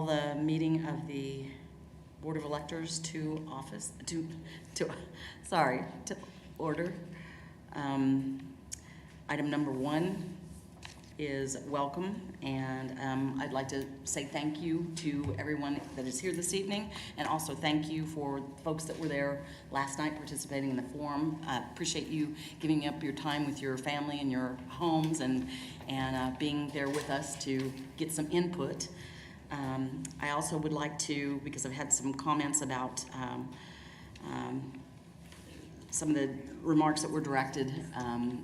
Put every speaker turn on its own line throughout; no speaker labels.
The meeting of the Board of Electors to order. Item number 1 is welcome, and I'd like to say thank you to everyone that is here this evening, and also thank you for folks that were there last night participating in the forum. Appreciate you giving up your time with your family and your homes and being there with us to get some input. I also would like to, because I've had some comments about some of the remarks that were directed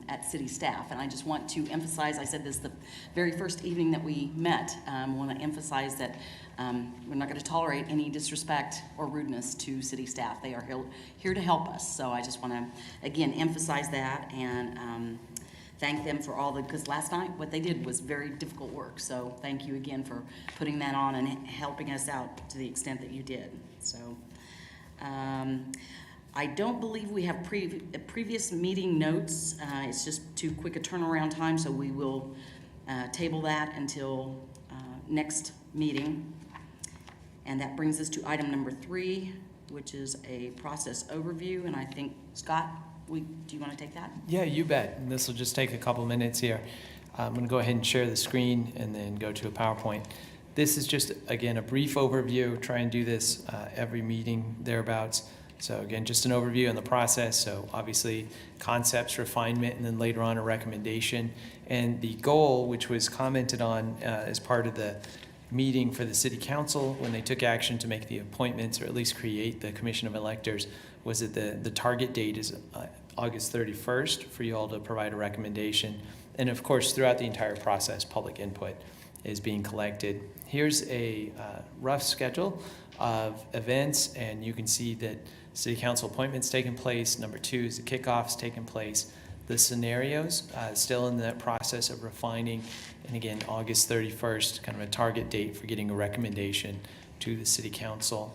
at city staff, and I just want to emphasize, I said this the very first evening that we met, want to emphasize that we're not going to tolerate any disrespect or rudeness to city staff. They are here to help us, so I just want to again emphasize that and thank them for all because last night what they did was very difficult work. So thank you again for putting that on and helping us out to the extent that you did. So I don't believe we have previous meeting notes. It's just too quick a turnaround time, so we will table that until next meeting. And that brings us to item number 3, which is a process overview. And I think, Scott, do you want to take that?
Yeah, you bet. And this will just take a couple minutes here. I'm going to go ahead and share the screen and then go to a PowerPoint. This is just, again, a brief overview. Try and do this every meeting thereabouts. So again, just an overview on the process. So obviously concepts, refinement, and then later on a recommendation. And the goal, which was commented on as part of the meeting for the city council when they took action to make the appointments or at least create the commission of electors, was that the target date is August 31st for you all to provide a recommendation. And of course, throughout the entire process, public input is being collected. Here's a rough schedule of events, and you can see that city council appointments taking place. Number 2 is the kickoffs taking place. The scenarios still in the process of refining. And again, August 31st, kind of a target date for getting a recommendation to the city council.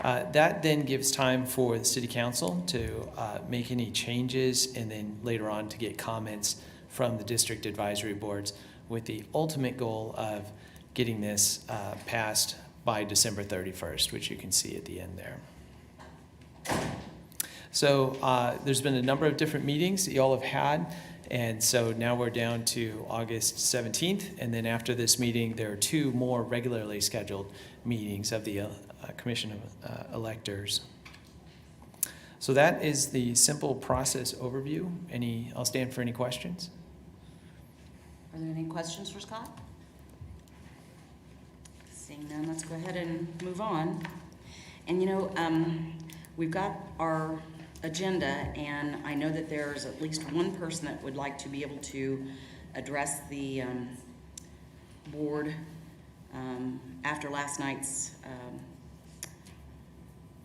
That then gives time for the city council to make any changes and then later on to get comments from the district advisory boards with the ultimate goal of getting this passed by December 31st, which you can see at the end there. So there's been a number of different meetings that you all have had, and so now we're down to August 17th, and then after this meeting there are 2 more regularly scheduled meetings of the Commission of Electors. So that is the simple process overview. I'll stand for any questions.
Are there any questions for Scott? Seeing none, let's go ahead and move on. And we've got our agenda, and I know that there's at least one person that would like to be able to address the board after last night's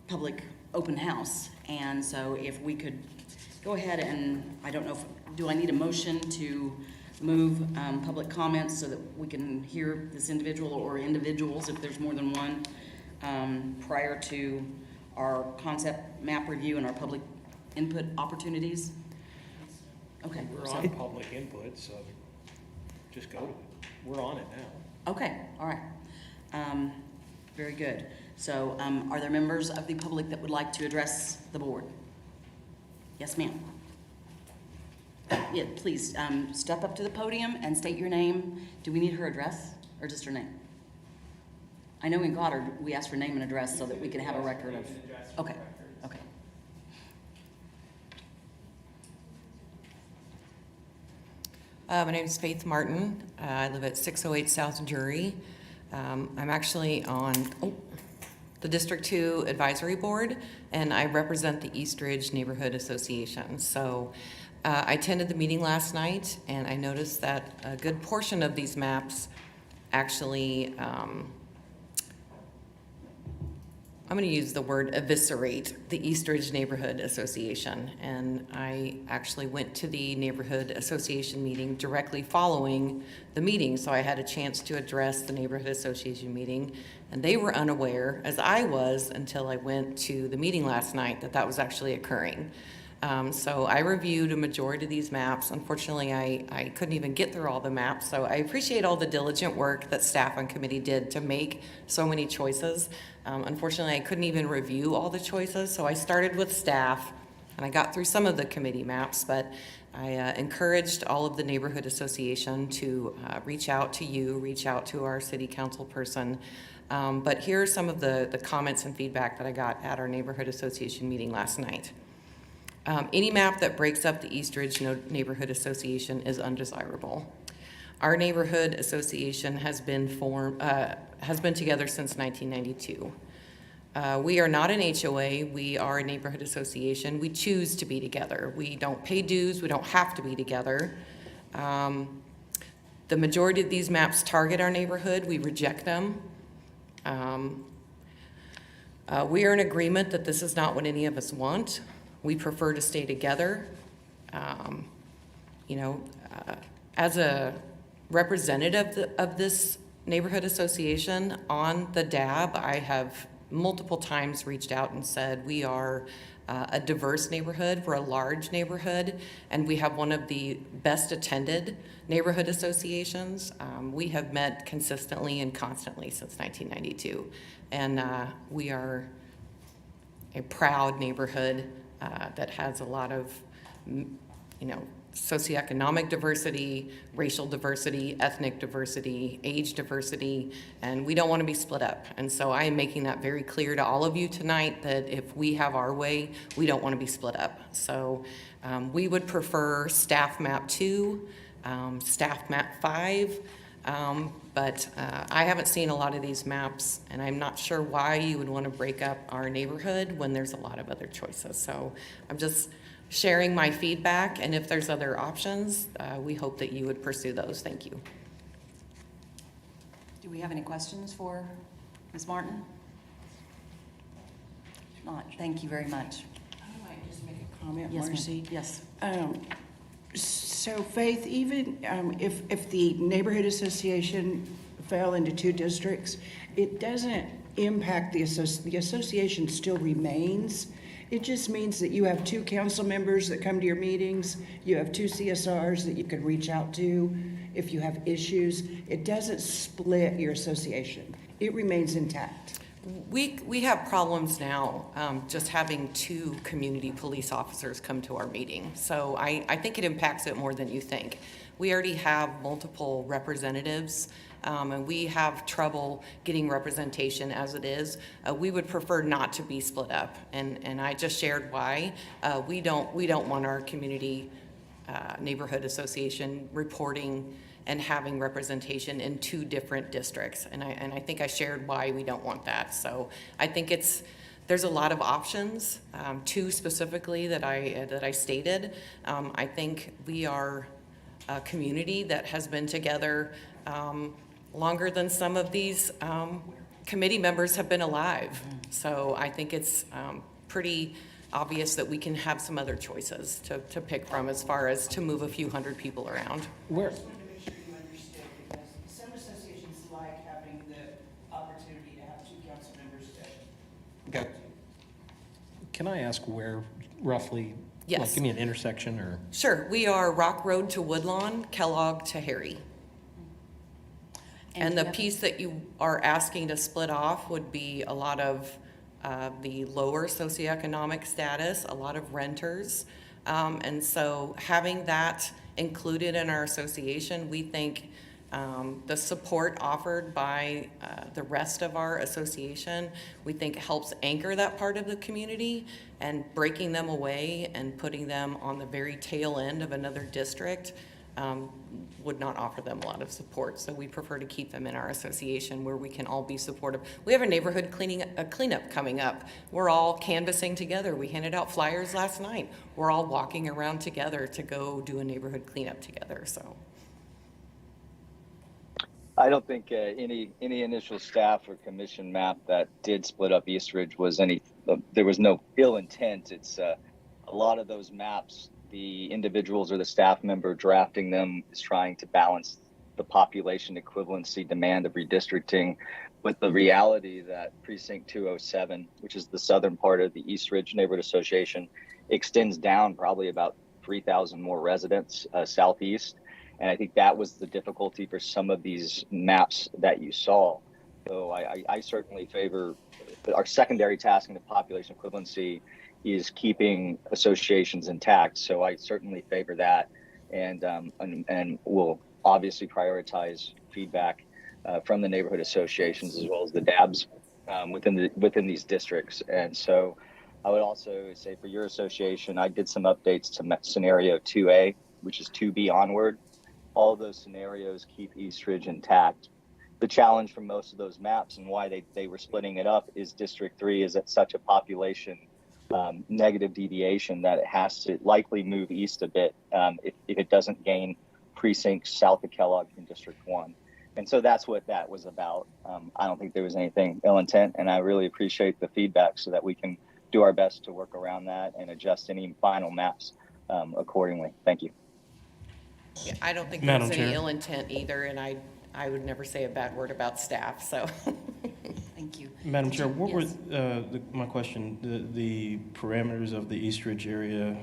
public open house. And so if we could go ahead and, I don't know, do I need a motion to move public comments so that we can hear this individual or individuals if there's more than one prior to our concept map review and our public input opportunities? Okay.
We're on public input, so just go to it. We're on it now.
Okay, all right. Very good. So are there members of the public that would like to address the board? Yes, ma'am. Yeah, please step up to the podium and state your name. Do we need her address or just her name? I know in Goddard we asked for name and address so that we can have a record of. Okay. Okay.
My name is Faith Martin. I live at 608 South Drury. I'm actually on the District 2 Advisory Board, and I represent the East Ridge Neighborhood Association. So I attended the meeting last night, and I noticed that a good portion of these maps actually I'm going to use the word eviscerate the East Ridge Neighborhood Association. And I actually went to the Neighborhood Association meeting directly following the meeting. So I had a chance to address the Neighborhood Association meeting. And they were unaware, as I was, until I went to the meeting last night, that that was actually occurring. So I reviewed a majority of these maps. Unfortunately, I couldn't even get through all the maps, so I appreciate all the diligent work that staff on committee did to make so many choices. Unfortunately, I couldn't even review all the choices, so I started with staff, and I got through some of the committee maps, but I encouraged all of the neighborhood association to reach out to you, reach out to our city council person. But here are some of the comments and feedback that I got at our neighborhood association meeting last night. Any map that breaks up the Eastridge Neighborhood Association is undesirable. Our neighborhood association has been together since 1992. We are not an HOA, we are a neighborhood association. We choose to be together. We don't pay dues, we don't have to be together. The majority of these maps target our neighborhood, we reject them. We are in agreement that this is not what any of us want. We prefer to stay together. As a representative of this neighborhood association on the DAB, I have multiple times reached out and said we are a diverse neighborhood, we're a large neighborhood, and we have one of the best attended neighborhood associations. We have met consistently and constantly since 1992, and we are a proud neighborhood that has a lot of, socioeconomic diversity, racial diversity, ethnic diversity, age diversity, and we don't want to be split up. And so I am making that very clear to all of you tonight that if we have our way, we don't want to be split up. So we would prefer staff map 2, staff map 5, but I haven't seen a lot of these maps, and I'm not sure why you would want to break up our neighborhood when there's a lot of other choices. So I'm just sharing my feedback, and if there's other options, we hope that you would pursue those. Thank you.
Do we have any questions for Ms. Martin? If not, thank you very much.
I might just make a comment,
Yes, ma'am.
Marcy.
Yes.
So Faith, even if the neighborhood association fell into 2 districts, it doesn't impact the association still remains. It just means that you have 2 council members that come to your meetings, you have 2 CSRs that you can reach out to if you have issues. It doesn't split your association. It remains intact.
We have problems now just having 2 community police officers come to our meeting. So I think it impacts it more than you think. We already have multiple representatives, and we have trouble getting representation as it is. We would prefer not to be split up, and I just shared why. We don't want our community neighborhood association reporting and having representation in 2 different districts. And I think I shared why we don't want that. So I think there's a lot of options, 2 specifically that I stated. I think we are a community that has been together longer than some of these committee members have been alive. So I think it's pretty obvious that we can have some other choices to pick from as far as to move a few hundred people around.
Where,
Some associations like having the opportunity to have 2 council members that.
okay. Can I ask where roughly?
Yes.
Like, give me an intersection or?
Sure, we are Rock Road to Woodlawn, Kellogg to Harry. And
do
the
you have-
piece that you are asking to split off would be a lot of the lower socioeconomic status, a lot of renters. And so having that included in our association, we think the support offered by the rest of our association, we think helps anchor that part of the community, and breaking them away and putting them on the very tail end of another district would not offer them a lot of support. So we prefer to keep them in our association where we can all be supportive. We have a neighborhood cleanup coming up. We're all canvassing together. We handed out flyers last night. We're all walking around together to go do a neighborhood cleanup together. So
I don't think any initial staff or commission map that did split up Eastridge was there was no ill intent. It's a lot of those maps, the individuals or the staff member drafting them is trying to balance the population equivalency demand of redistricting with the reality that Precinct 207, which is the southern part of the East Ridge Neighborhood Association, extends down probably about 3,000 more residents southeast. And I think that was the difficulty for some of these maps that you saw. So I certainly favor our secondary task in the population equivalency is keeping associations intact. So I certainly favor that, and we'll obviously prioritize feedback from the neighborhood associations as well as the DABs within these districts. And so I would also say for your association, I did some updates to scenario 2A, which is 2B onward. All of those scenarios keep East Ridge intact. The challenge for most of those maps and why they were splitting it up is District 3 is at such a population negative deviation that it has to likely move east a bit if it doesn't gain precincts south of Kellogg in District 1. And so that's what that was about. I don't think there was anything ill intent, and I really appreciate the feedback so that we can do our best to work around that and adjust any final maps accordingly. Thank you.
Yeah, I don't think
Madam
there's any
Chair.
ill intent either, and I would never say a bad word about staff, so.
Thank you.
Madam Chair, what
Yes.
were, my question, the parameters of the East Ridge area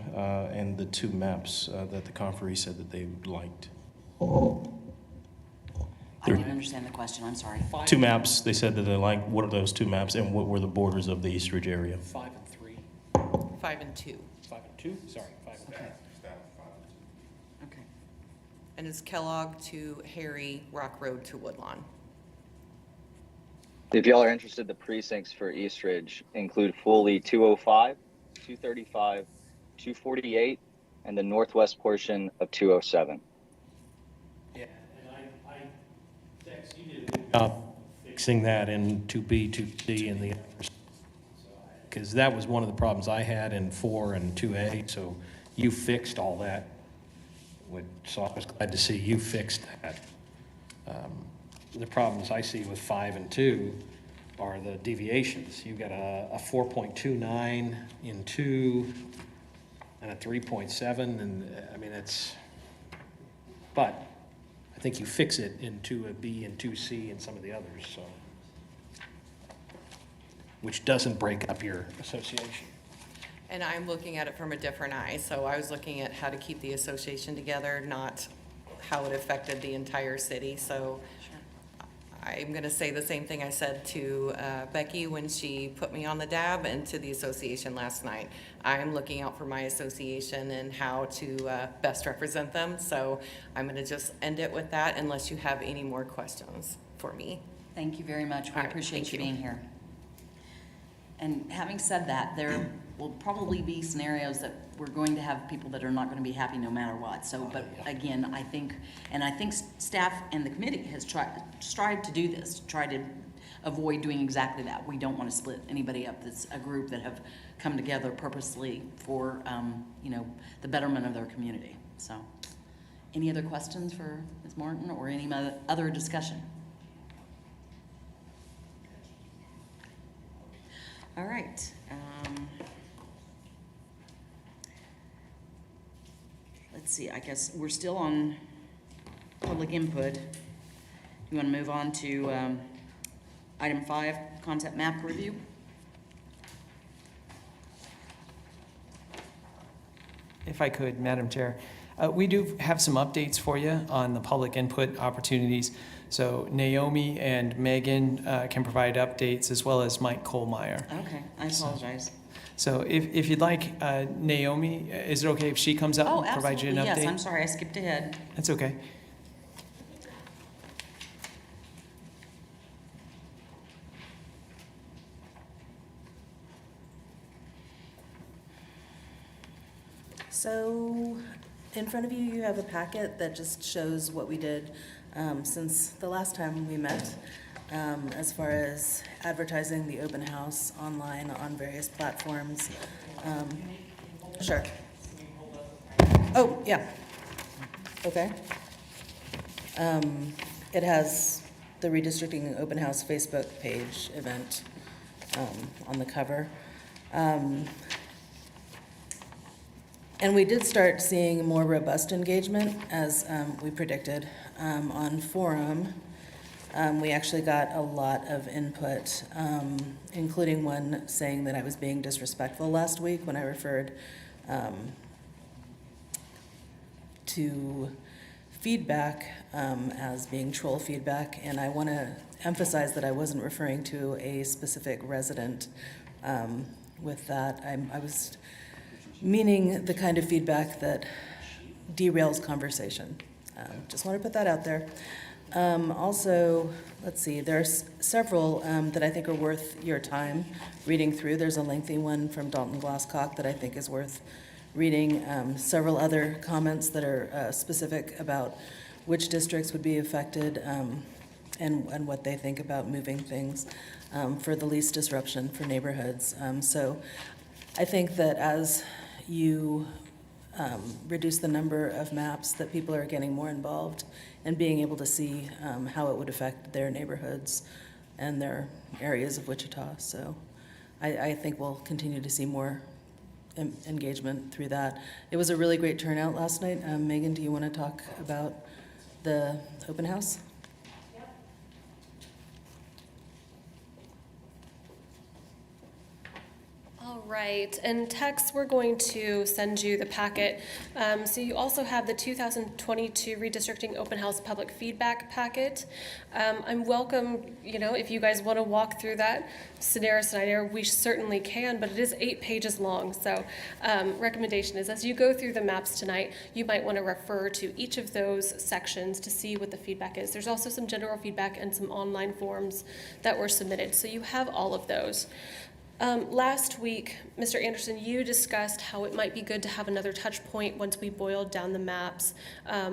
and the two maps that the conferee said that they liked?
I didn't understand the question, I'm sorry.
Two maps, they said that they liked. What are those two maps, and what were the borders of the East Ridge area?
5 and 3.
5 and 2.
5 and 2? Sorry, 5 and 2.
Okay. Okay.
And it's Kellogg to Harry, Rock Road to Woodlawn.
If y'all are interested, the precincts for East Ridge include fully 205, 235, 248, and the northwest portion of 207.
Yeah, and I Dex, you did a good job fixing that in 2B, 2C, and the others. Because that was one of the problems I had in 4 and 2A, so you fixed all that. So I was glad to see you fixed that. The problems I see with 5 and 2 are the deviations. You've got a 4.29 in 2 and a 3.7, and I mean, but I think you fix it in 2B and 2C and some of the others, so. Which doesn't break up your association.
And I'm looking at it from a different eye, so I was looking at how to keep the association together, not how it affected the entire city, so. I'm gonna say the same thing I said to Becky when she put me on the DAB and to the association last night. I'm looking out for my association and how to best represent them, so I'm gonna just end it with that unless you have any more questions for me.
Thank you very much. We
All right,
appreciate
thank
you
you.
being here. And having said that, there will probably be scenarios that we're going to have people that are not going to be happy no matter what. So, but again, I think staff and the committee has strived to do this, to try to avoid doing exactly that. We don't want to split anybody up. That's a group that have come together purposely for, the betterment of their community. So, any other questions for Ms. Martin or any other discussion? All right. Let's see, I guess we're still on public input. You want to move on to item 5, concept map review?
If I could, Madam Chair, we do have some updates for you on the public input opportunities. So Naomi and Megan can provide updates, as well as Mike Kohlmeyer.
Okay, I apologize.
So if you'd like, Naomi, is it okay if she comes up
Oh,
and provides you an
absolutely,
update?
yes, I'm sorry, I skipped ahead.
That's okay.
So, in front of you, you have a packet that just shows what we did since the last time we met, as far as advertising the open house online on various platforms. Sure. Oh, yeah. Okay. It has the Redistricting Open House Facebook page event on the cover. And we did start seeing more robust engagement, as we predicted, on forum. We actually got a lot of input, including one saying that I was being disrespectful last week when I referred to feedback as being troll feedback. And I want to emphasize that I wasn't referring to a specific resident with that. I was meaning the kind of feedback that derails conversation. Just want to put that out there. Also, let's see, there's several that I think are worth your time reading through. There's a lengthy one from Dalton Glasscock that I think is worth reading. Several other comments that are specific about which districts would be affected and what they think about moving things for the least disruption for neighborhoods. So I think that as you reduce the number of maps, that people are getting more involved and being able to see how it would affect their neighborhoods and their areas of Wichita. So I think we'll continue to see more engagement through that. It was a really great turnout last night. Megan, do you want to talk about the open house?
All right, and Tex, we're going to send you the packet. So you also have the 2022 Redistricting Open House Public Feedback Packet. I'm welcome, if you guys want to walk through that scenario, we certainly can, but it is 8 pages long. So recommendation is as you go through the maps tonight, you might want to refer to each of those sections to see what the feedback is. There's also some general feedback and some online forms that were submitted. So you have all of those. Last week, Mr. Anderson, you discussed how it might be good to have another touch point once we boiled down the maps.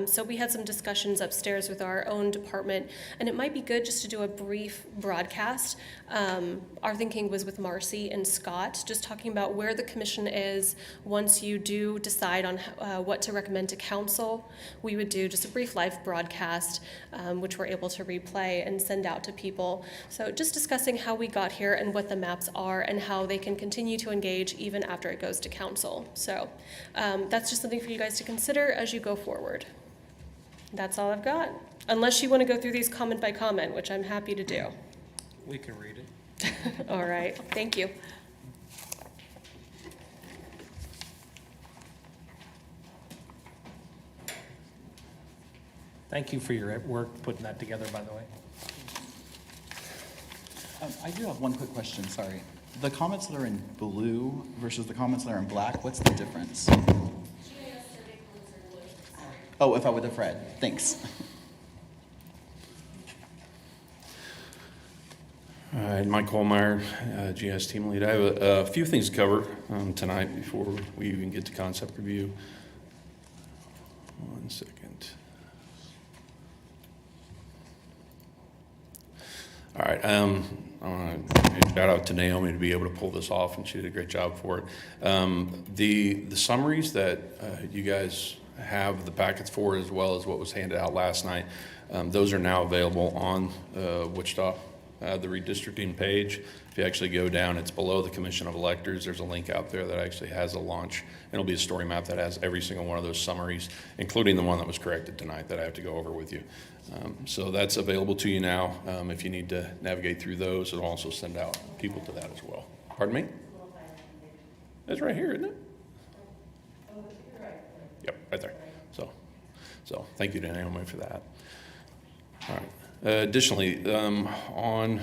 So we had some discussions upstairs with our own department, and it might be good just to do a brief broadcast. Our thinking was with Marcy and Scott, just talking about where the commission is once you do decide on what to recommend to council. We would do just a brief live broadcast, which we're able to replay and send out to people. So just discussing how we got here and what the maps are and how they can continue to engage even after it goes to council. So that's just something for you guys to consider as you go forward. That's all I've got. Unless you want to go through these comment by comment, which I'm happy to do.
We can read it.
All right, thank you.
Thank you for your work putting that together, by the way.
I do have one quick question, sorry. The comments that are in blue versus the comments that are in black, what's the difference? Oh, if I would have read, thanks.
All right, Mike Holmeyer, GS team lead. I have a few things to cover tonight before we even get to concept review. 1 second. All right, I want to shout out to Naomi to be able to pull this off, and she did a great job for it. The summaries that you guys have the packets for, as well as what was handed out last night, those are now available on Wichita, the redistricting page. If you actually go down, it's below the Commission of Electors. There's a link out there that actually has a launch. It'll be a story map that has every single one of those summaries, including the one that was corrected tonight that I have to go over with you. So that's available to you now. If you need to navigate through those, it'll also send out people to that as well. Pardon me? It's right here, isn't it? Yep, right there. So thank you to Naomi for that. All right. Additionally, on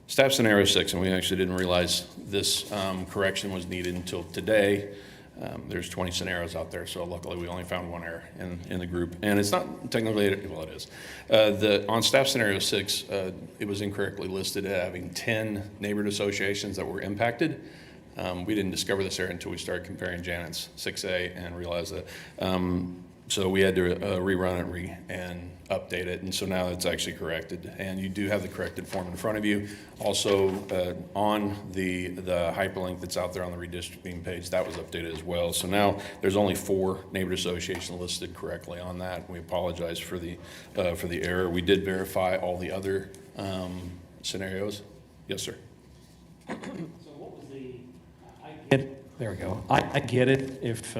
staff scenario 6, and we actually didn't realize this correction was needed until today. There's 20 scenarios out there, so luckily we only found one error in the group. And it's not technically, well, it is. On staff scenario 6, it was incorrectly listed as having 10 neighborhood associations that were impacted. We didn't discover this error until we started comparing Janet's 6A and realized that. So we had to rerun it and update it, and so now it's actually corrected. And you do have the corrected form in front of you. Also, on the hyperlink that's out there on the redistricting page, that was updated as well. So now there's only 4 neighborhood associations listed correctly on that. We apologize for the error. We did verify all the other scenarios. Yes, sir.
So what was the? There we go. I get it if.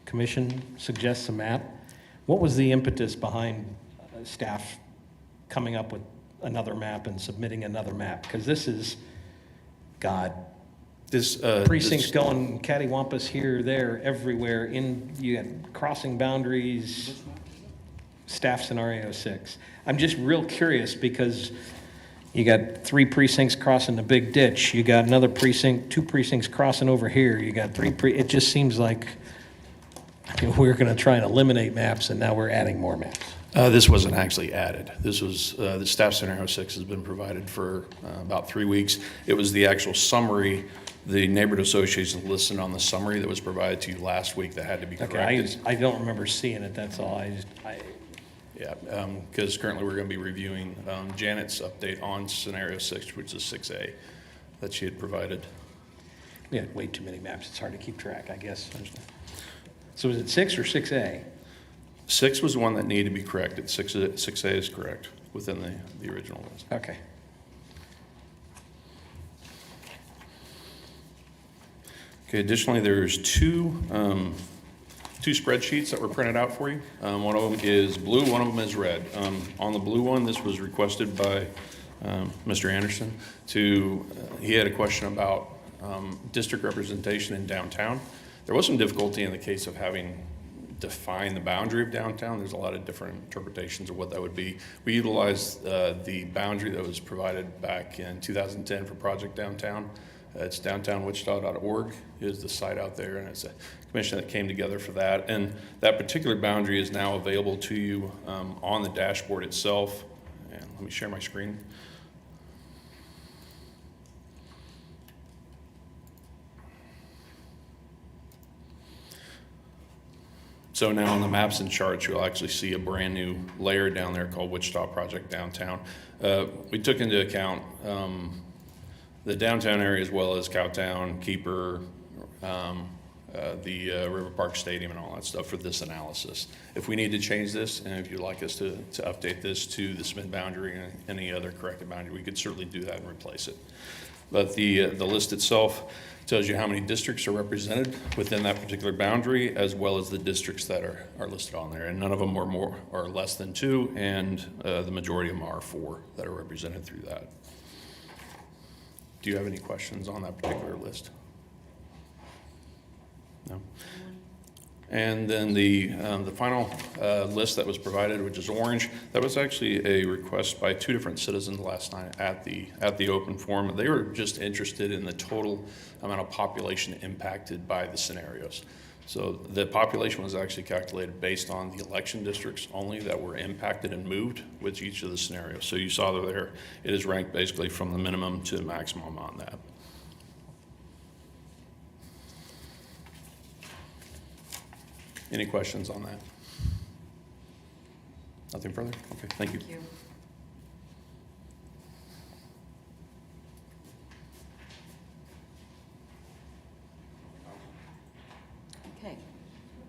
Commission suggests a map. What was the impetus behind staff coming up with another map and submitting another map? Because this is, God,
This,
precincts
this-
going cattywampus here, there, everywhere, you got crossing boundaries, staff scenario 6. I'm just real curious because you got 3 precincts crossing the big ditch, you got another precinct, 2 precincts crossing over here, you got 3 it just seems like we're gonna try and eliminate maps and now we're adding more maps.
This wasn't actually added. This was, the staff scenario 6 has been provided for about 3 weeks. It was the actual summary, the neighborhood association listed on the summary that was provided to you last week that had to be
Okay,
corrected.
I don't remember seeing it, that's all,
Yeah, because currently we're going to be reviewing Janet's update on scenario 6, which is 6A, that she had provided.
we had way too many maps, it's hard to keep track, I guess. So is it 6 or 6A?
6 was the one that needed to be corrected. 6A is correct within the original list.
Okay.
Okay, additionally, there's two spreadsheets that were printed out for you. One of them is blue, one of them is red. On the blue one, this was requested by Mr. Anderson he had a question about district representation in downtown. There was some difficulty in the case of having defined the boundary of downtown. There's a lot of different interpretations of what that would be. We utilized the boundary that was provided back in 2010 for Project Downtown. It's downtownwichita.org is the site out there, and it's a commission that came together for that. And that particular boundary is now available to you on the dashboard itself. And let me share my screen. So now on the maps and charts, you'll actually see a brand new layer down there called Wichita Project Downtown. We took into account the downtown area as well as Cowtown, Keeper, the River Park Stadium and all that stuff for this analysis. If we need to change this, and if you'd like us to update this to the Smith boundary and any other corrected boundary, we could certainly do that and replace it. But the list itself tells you how many districts are represented within that particular boundary, as well as the districts that are listed on there. And none of them are more or less than 2, and the majority of them are 4 that are represented through that. Do you have any questions on that particular list? No? And then the final list that was provided, which is orange, that was actually a request by 2 different citizens last night at the open forum. They were just interested in the total amount of population impacted by the scenarios. So the population was actually calculated based on the election districts only that were impacted and moved with each of the scenarios. So you saw that there, it is ranked basically from the minimum to the maximum on that. Any questions on that? Nothing further? Okay, thank you.
Thank you. Okay,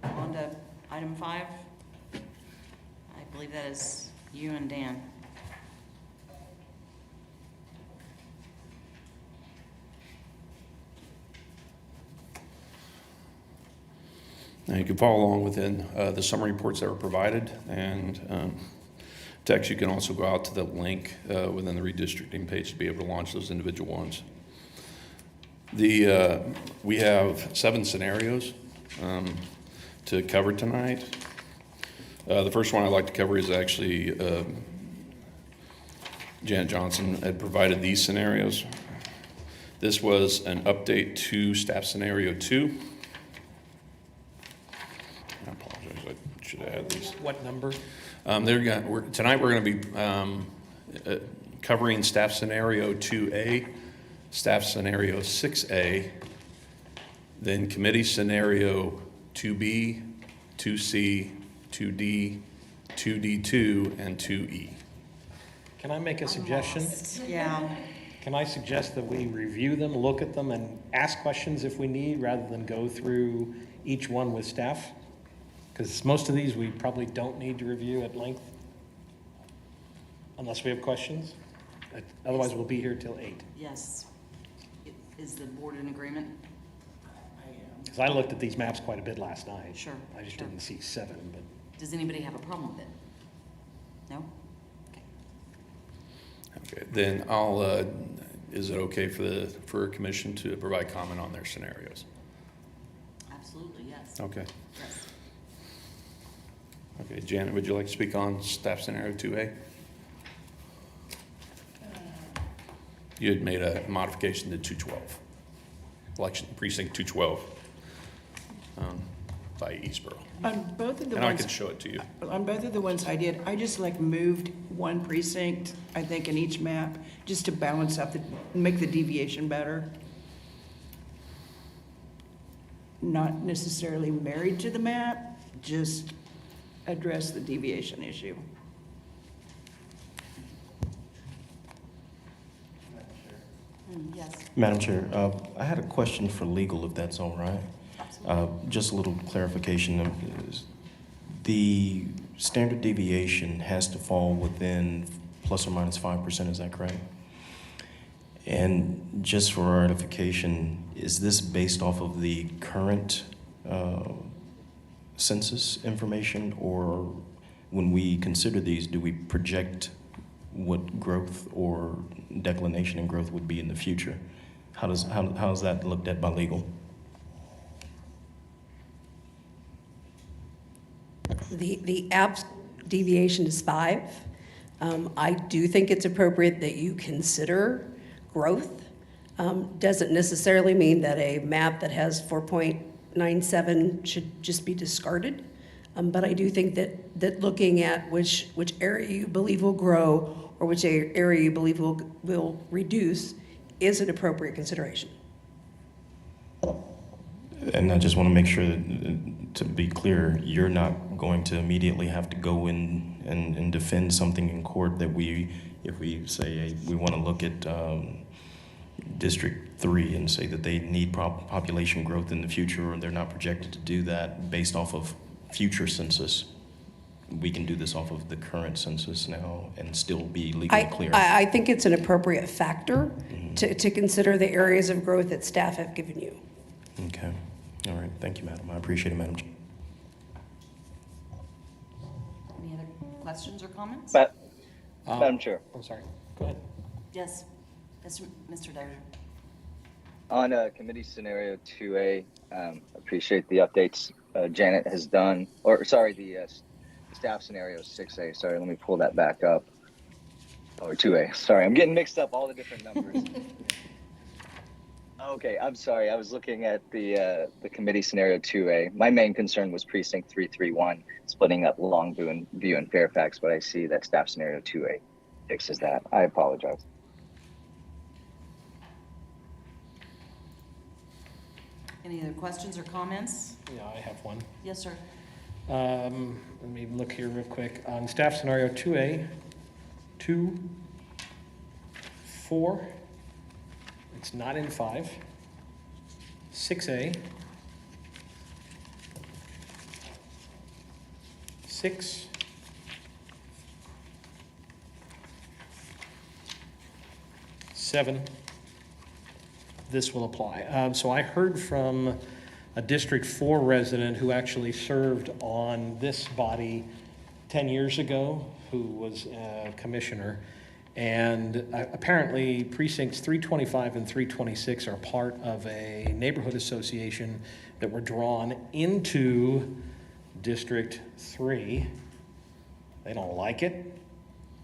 on to item 5. I believe that is you and Dan.
Now you can follow along within the summary reports that were provided, and text, you can also go out to the link within the redistricting page to be able to launch those individual ones. We have 7 scenarios to cover tonight. The first one I'd like to cover is actually Janet Johnson had provided these scenarios. This was an update to staff scenario 2. I apologize, I should have had these.
What number?
Tonight we're going to be covering staff scenario 2A, staff scenario 6A, then committee scenario 2B, 2C, 2D, 2D2, and 2E.
Can I make a suggestion?
Yeah.
Can I suggest that we review them, look at them, and ask questions if we need, rather than go through each one with staff? Because most of these we probably don't need to review at length, unless we have questions. Otherwise, we'll be here till 8.
Yes. Is the board in agreement?
Because I looked at these maps quite a bit last night.
Sure,
I just
sure.
didn't see 7, but
Does anybody have a problem with it? No? Okay.
Okay, then is it okay for a commission to provide comment on their scenarios?
Absolutely, yes.
Okay.
Yes.
Okay, Janet, would you like to speak on staff scenario 2A? You had made a modification to 212, election precinct 212 by Eastboro.
On both of the
And I
ones,
can show it to you.
on both of the ones I did, I just like moved one precinct, I think, in each map, just to balance out make the deviation better. Not necessarily married to the map, just address the deviation issue.
Yes.
Madam Chair, I had a question for legal, if that's all right. Just a little clarification. The standard deviation has to fall within plus or minus 5%, is that correct? And just for our edification, is this based off of the current census information, or when we consider these, do we project what growth or declination in growth would be in the future? How is that looked at by legal?
The absolute deviation is 5. I do think it's appropriate that you consider growth. Doesn't necessarily mean that a map that has 4.97 should just be discarded. But I do think that looking at which area you believe will grow or which area you believe will reduce is an appropriate consideration.
And I just want to make sure that, to be clear, you're not going to immediately have to go in and defend something in court that if we say hey, we want to look at District 3 and say that they need population growth in the future, or they're not projected to do that based off of future census. We can do this off of the current census now and still be legally clear.
I think it's an appropriate factor to consider the areas of growth that staff have given you.
Okay. All right. Thank you, Madam. I appreciate it, Madam Chair.
Any other questions or comments?
Madam Chair.
I'm sorry, go ahead.
Yes. Mr. Dyer.
On committee scenario 2A, appreciate the updates Janet has done, or sorry, the staff scenario 6A. Sorry, let me pull that back up. Or 2A. Sorry, I'm getting mixed up all the different numbers. Okay, I'm sorry. I was looking at the committee scenario 2A. My main concern was precinct 331, splitting up Longview and Fairfax, but I see that staff scenario 2A fixes that. I apologize.
Any other questions or comments?
Yeah, I have one.
Yes, sir.
Let me look here real quick. On staff scenario 2A, 2, 4, it's not in 5. 6A, 6, 7, this will apply. So I heard from a District 4 resident who actually served on this body 10 years ago, who was a commissioner. And apparently precincts 325 and 326 are part of a neighborhood association that were drawn into District 3. They don't like it.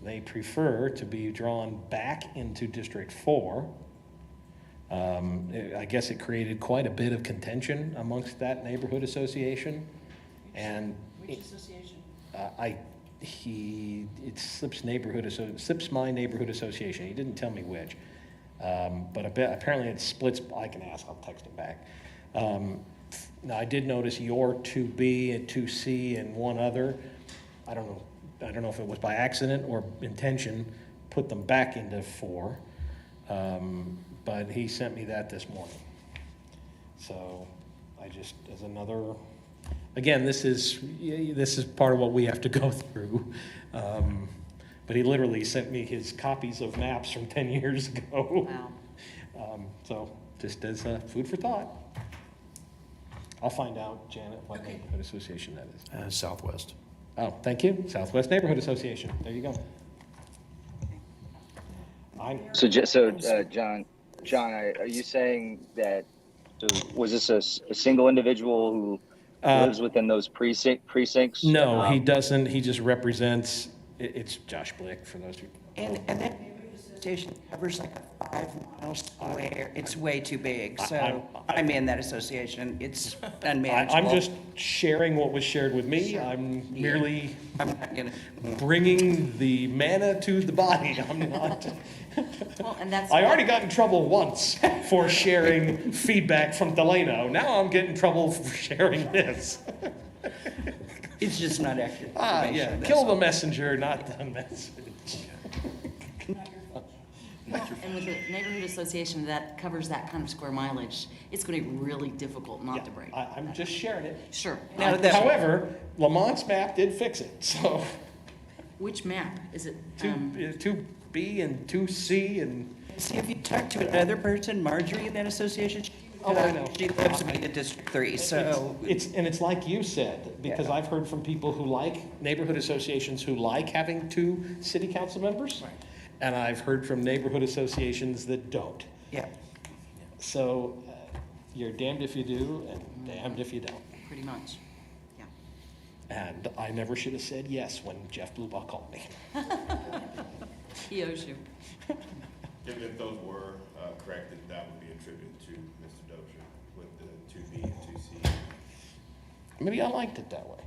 They prefer to be drawn back into District 4. I guess it created quite a bit of contention amongst that neighborhood association. And
Which association?
it slips my neighborhood association. He didn't tell me which, but apparently it splits. I can ask. I'll text him back. Now I did notice your 2B and 2C and one other. I don't know if it was by accident or intention. Put them back into 4, but he sent me that this morning. So I just, as another. Again, this is part of what we have to go through. But he literally sent me his copies of maps from 10 years ago.
Wow.
So just as food for thought. I'll find out, Janet, what neighborhood association that is.
Southwest.
Oh, thank you. Southwest Neighborhood Association. There you go.
John, are you saying that, so was this a single individual who lives within those precincts?
No, he doesn't. He just represents, it's Josh Blick for those people.
And that neighborhood association covers like a 5 mile square. It's way too big, so I'm in that association. It's unmanageable.
I'm just sharing what was shared with me.
Sure.
I'm merely
I'm not gonna.
bringing the manna to the body. I'm not.
Well, and that's.
I already got in trouble once for sharing feedback from Delano. Now I'm getting in trouble for sharing this.
It's just not accurate.
Yeah.
information,
Kill
that's
the
all.
messenger, not the message.
And with the neighborhood association that covers that kind of square mileage, it's going to be really difficult not to break.
I'm just sharing it.
Sure.
Now that-
However, Lamont's map did fix it, so
Which map? Is it?
2B and 2C and,
See, if you talk to another person, Marjorie in that association,
Oh, I know.
she lives in District 3, so.
it's like you said, because
Yeah.
I've heard from people who like neighborhood associations who like having 2 city council members.
Right.
And I've heard from neighborhood associations that don't.
Yeah.
So you're damned if you do and damned if you don't.
Pretty much. Yeah.
And I never should have said yes when Jeff Blubaugh called me.
He owes you.
If those were corrected, that would be attributed to Mr. Dozier with the 2B and 2C.
Maybe I liked it that way.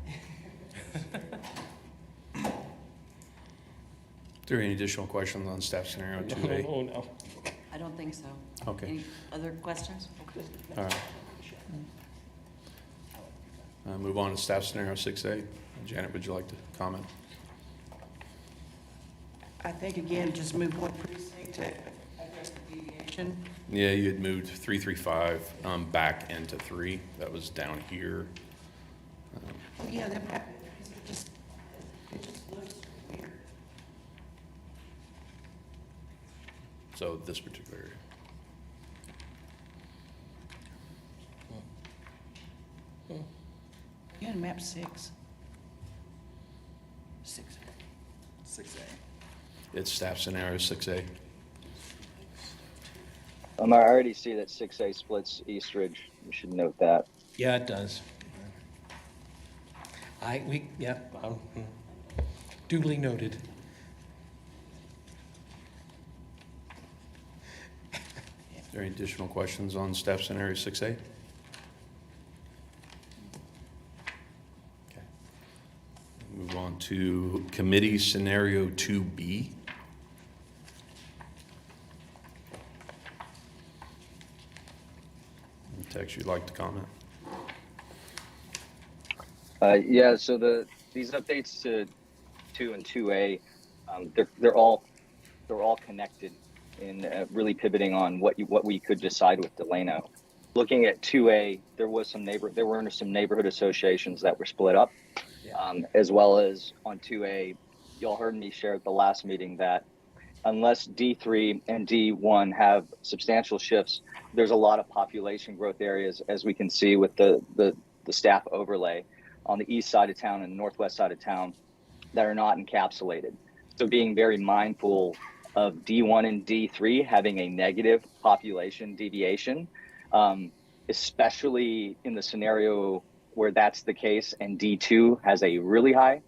Are there any additional questions on staff scenario 2A?
Oh, no.
I don't think so.
Okay.
Any other questions?
All right. Move on to staff scenario 6A. Janet, would you like to comment?
I think, again, just move one precinct to address the deviation.
Yeah, you had moved 335 back into 3. That was down here.
Oh, yeah, that map, it just looks weird.
So this particular area.
Yeah, and map 6. 6.
6A.
It's staff scenario 6A.
I already see that 6A splits Eastridge. We should note that.
Yeah, it does. Duly noted.
Are there any additional questions on staff scenario 6A? Okay. Move on to committee scenario 2B. Tex, you'd like to comment?
Yeah, so these updates to 2 and 2A, they're all connected in really pivoting on what we could decide with Delano. Looking at 2A, there were some neighborhood associations that were split up, as well as on 2A. Y'all heard me share at the last meeting that unless D3 and D1 have substantial shifts, there's a lot of population growth areas, as we can see with the staff overlay on the east side of town and the northwest side of town that are not encapsulated. So being very mindful of D1 and D3 having a negative population deviation, especially in the scenario where that's the case and D2 has a really high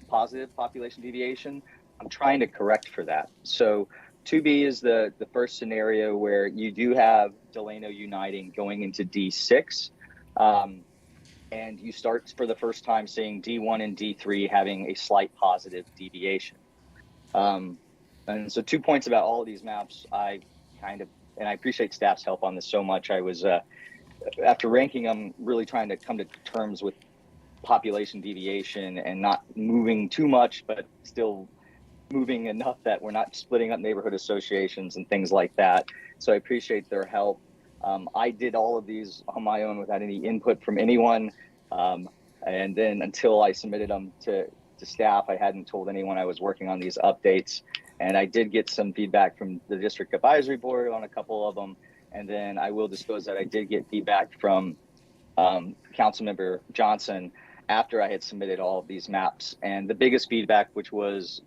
positive population deviation, I'm trying to correct for that. So 2B is the first scenario where you do have Delano Uniting going into D6. And you start for the first time seeing D1 and D3 having a slight positive deviation. And so 2 points about all of these maps, and I appreciate staff's help on this so much. I was, after ranking them, really trying to come to terms with population deviation and not moving too much, but still moving enough that we're not splitting up neighborhood associations and things like that. So I appreciate their help. I did all of these on my own without any input from anyone. And then until I submitted them to staff, I hadn't told anyone I was working on these updates. And I did get some feedback from the district advisory board on a couple of them. And then I will disclose that I did get feedback from Councilmember Johnson after I had submitted all of these maps. And the biggest feedback, which was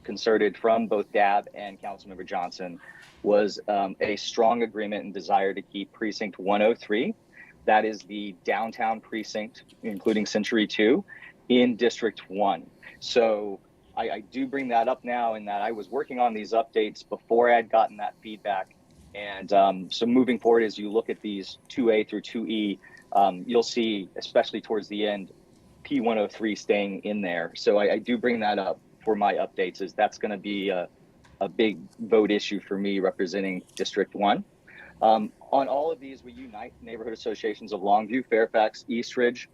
concerted from both Dab and Councilmember Johnson, was a strong agreement and desire to keep precinct 103. That is the downtown precinct, including Century 2, in District 1. So I do bring that up now in that I was working on these updates before I had gotten that feedback. And so moving forward, as you look at these 2A through 2E, you'll see, especially towards the end, P103 staying in there. So I do bring that up for my updates, as that's going to be a big vote issue for me representing District 1. On all of these, we unite neighborhood associations of Longview, Fairfax, Eastridge,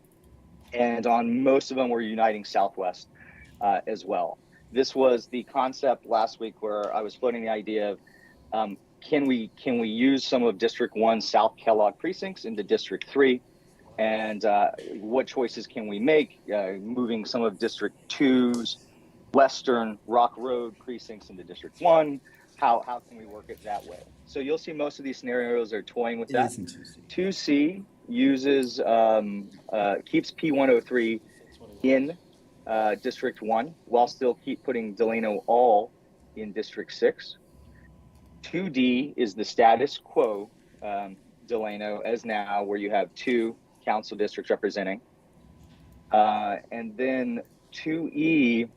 and on most of them, we're uniting Southwest as well. This was the concept last week where I was floating the idea of can we use some of District 1 South Kellogg precincts into District 3, and what choices can we make moving some of District 2's Western Rock Road precincts into District 1? How can we work it that way? So you'll see most of these scenarios are toying with that. 2C uses keeps P103 in District 1 while still keep putting Delano all in District 6. 2D is the status quo Delano as now, where you have 2 council districts representing. And then 2E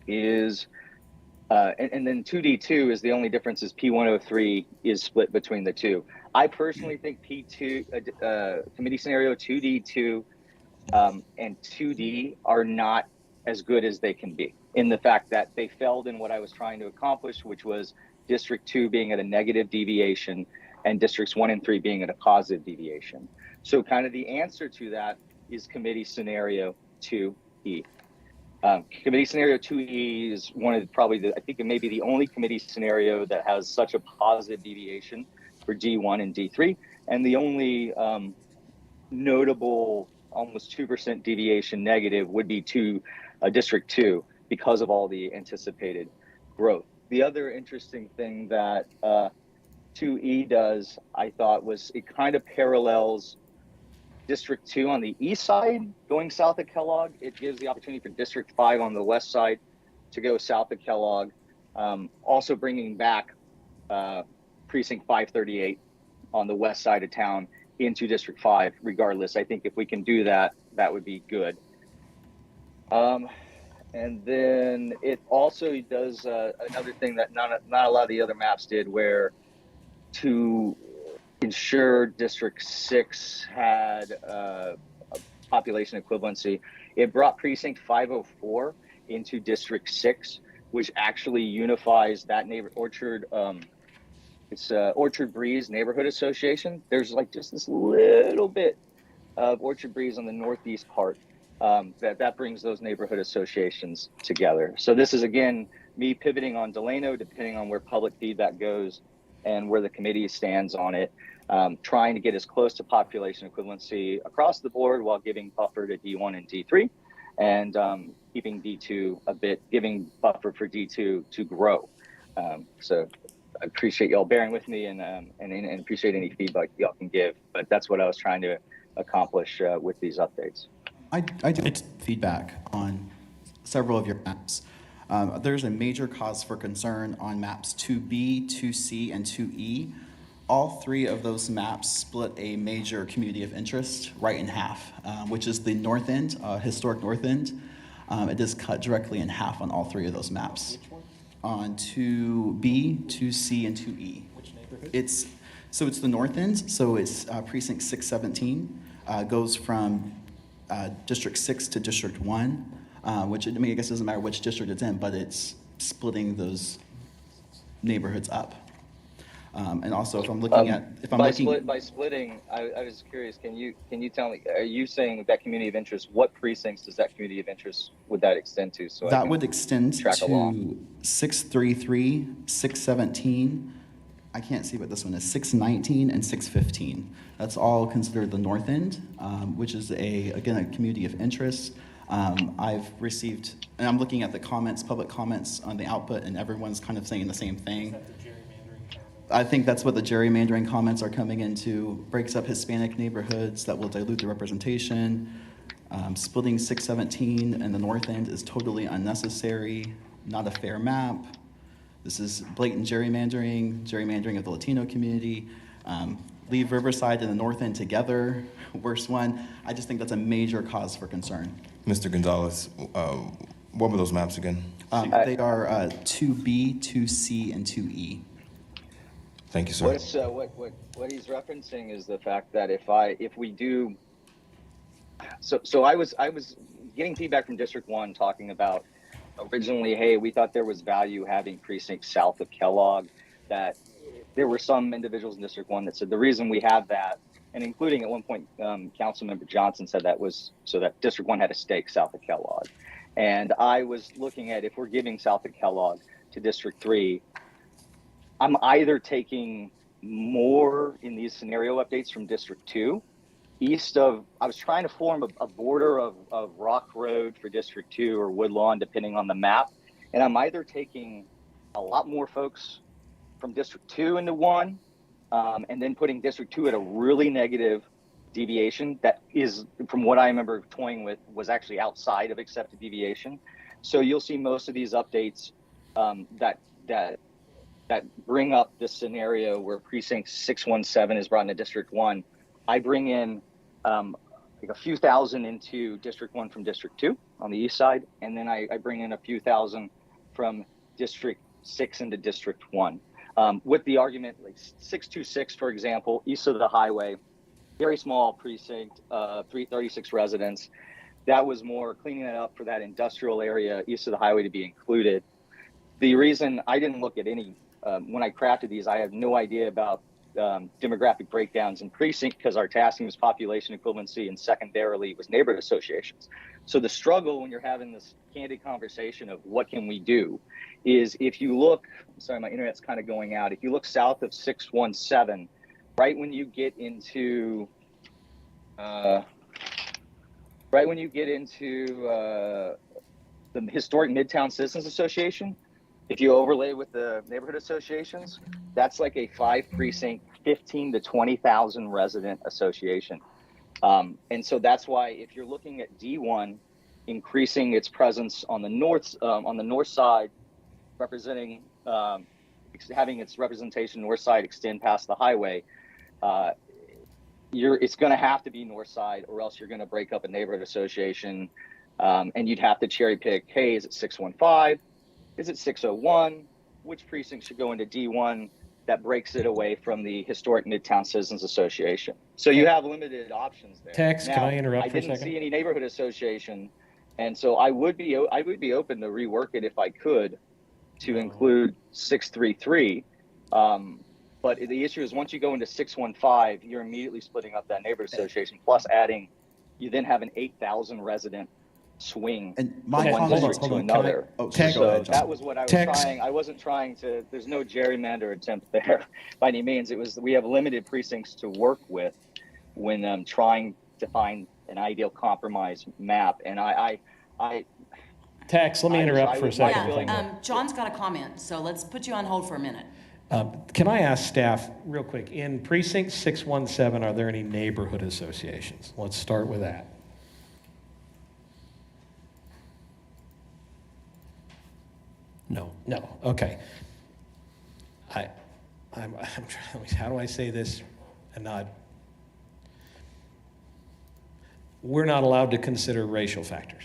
is and then 2D2 is the only difference is P103 is split between the 2. I personally think P2 committee scenario 2D2 and 2D are not as good as they can be, in the fact that they failed in what I was trying to accomplish, which was District 2 being at a negative deviation and Districts 1 and 3 being at a positive deviation. So kind of the answer to that is committee scenario 2E. Committee scenario 2E is one of I think it may be the only committee scenario that has such a positive deviation for D1 and D3, and the only notable almost 2% deviation negative would be to District 2 because of all the anticipated growth. The other interesting thing that 2E does, I thought, was it kind of parallels District 2 on the east side going south of Kellogg. It gives the opportunity for District 5 on the west side to go south of Kellogg, also bringing back Precinct 538 on the west side of town into District 5 regardless. I think if we can do that, that would be good. And then it also does another thing that not a lot of the other maps did, where to ensure District 6 had a population equivalency, it brought Precinct 504 into District 6, which actually unifies that Orchard Breeze Neighborhood Association. There's like just this little bit of Orchard Breeze on the northeast part that brings those neighborhood associations together. So this is, again, me pivoting on Delano, depending on where public feedback goes and where the committee stands on it, trying to get as close to population equivalency across the board while giving buffer to D1 and D3, and keeping D2 giving buffer for D2 to grow. So I appreciate y'all bearing with me and appreciate any feedback y'all can give, but that's what I was trying to accomplish with these updates.
I did feedback on several of your maps. There's a major cause for concern on maps 2B, 2C, and 2E. All 3 of those maps split a major community of interest right in half, which is the north end, historic north end. It is cut directly in half on all 3 of those maps. Which one? On 2B, 2C, and 2E. Which neighborhood? It's the north end, so it's precinct 617, goes from District 6 to District 1, which, I mean, I guess it doesn't matter which district it's in, but it's splitting those neighborhoods up. And also, if I'm looking
by splitting, I was curious. Can you tell me? Are you saying that community of interest? What precincts does that community of interest would that extend to? So
that would extend to
along.
633, 617. I can't see what this one is. 619 and 615. That's all considered the north end, which is again a community of interest. I've received, and I'm looking at the comments, public comments on the output, and everyone's kind of saying the same thing. I think that's what the gerrymandering comments are coming into. Breaks up Hispanic neighborhoods that will dilute the representation. Splitting 617 and the north end is totally unnecessary, not a fair map. This is blatant gerrymandering of the Latino community. Leave Riverside and the north end together, worst one. I just think that's a major cause for concern.
Mr. Gonzalez, what were those maps again?
They are 2B, 2C, and 2E.
Thank you, sir.
What he's referencing is the fact that if we do, so I was getting feedback from District 1 talking about originally, hey, we thought there was value having precincts south of Kellogg, that there were some individuals in District 1 that said the reason we have that, and including at one point, Councilmember Johnson said that was so that District 1 had a stake south of Kellogg. And I was looking at, if we're giving south of Kellogg to District 3, I'm either taking more in these scenario updates from District 2, I was trying to form a border of Rock Road for District 2 or Woodlawn, depending on the map. And I'm either taking a lot more folks from District 2 into 1, and then putting District 2 at a really negative deviation that is, from what I remember toying with, was actually outside of accepted deviation. So you'll see most of these updates that bring up this scenario where precinct 617 is brought into District 1. I bring in like a few thousand into District 1 from District 2 on the east side, and then I bring in a few thousand from District 6 into District 1. With the argument, like 626, for example, east of the highway, very small precinct, 336 residents. That was more cleaning it up for that industrial area east of the highway to be included. The reason I didn't look at any, when I crafted these, I have no idea about demographic breakdowns in precinct because our tasking was population equivalency and secondarily was neighborhood associations. So the struggle when you're having this candid conversation of what can we do is if you look, sorry, my internet's kind of going out. If you look south of 617, right when you get into the historic Midtown Citizens Association, if you overlay with the neighborhood associations, that's like a 5 precinct, 15 to 20,000 resident association. And so that's why if you're looking at D1, increasing its presence on the north side, representing, having its representation north side extend past the highway, it's going to have to be north side, or else you're going to break up a neighborhood association, and you'd have to cherry pick. Hey, is it 615? Is it 601? Which precinct should go into D1 that breaks it away from the historic Midtown Citizens Association? So you have limited options there.
Tex,
now,
can I interrupt for a second?
I didn't see any neighborhood association, and so I would be open to rework it if I could to include 633. But the issue is once you go into 615, you're immediately splitting up that neighborhood association, plus adding, you then have an 8,000 resident swing
And
from one district to another.
So
that was what I was trying. I wasn't trying to, there's no gerrymander attempt there by any means. It was, we have limited precincts to work with when trying to find an ideal compromise map. And
Tex, let me interrupt for a second.
John's got a comment, so let's put you on hold for a minute.
Can I ask staff real quick, in precinct 617, are there any neighborhood associations? Let's start with that. No, okay. I'm trying, how do I say this and not? We're not allowed to consider racial factors.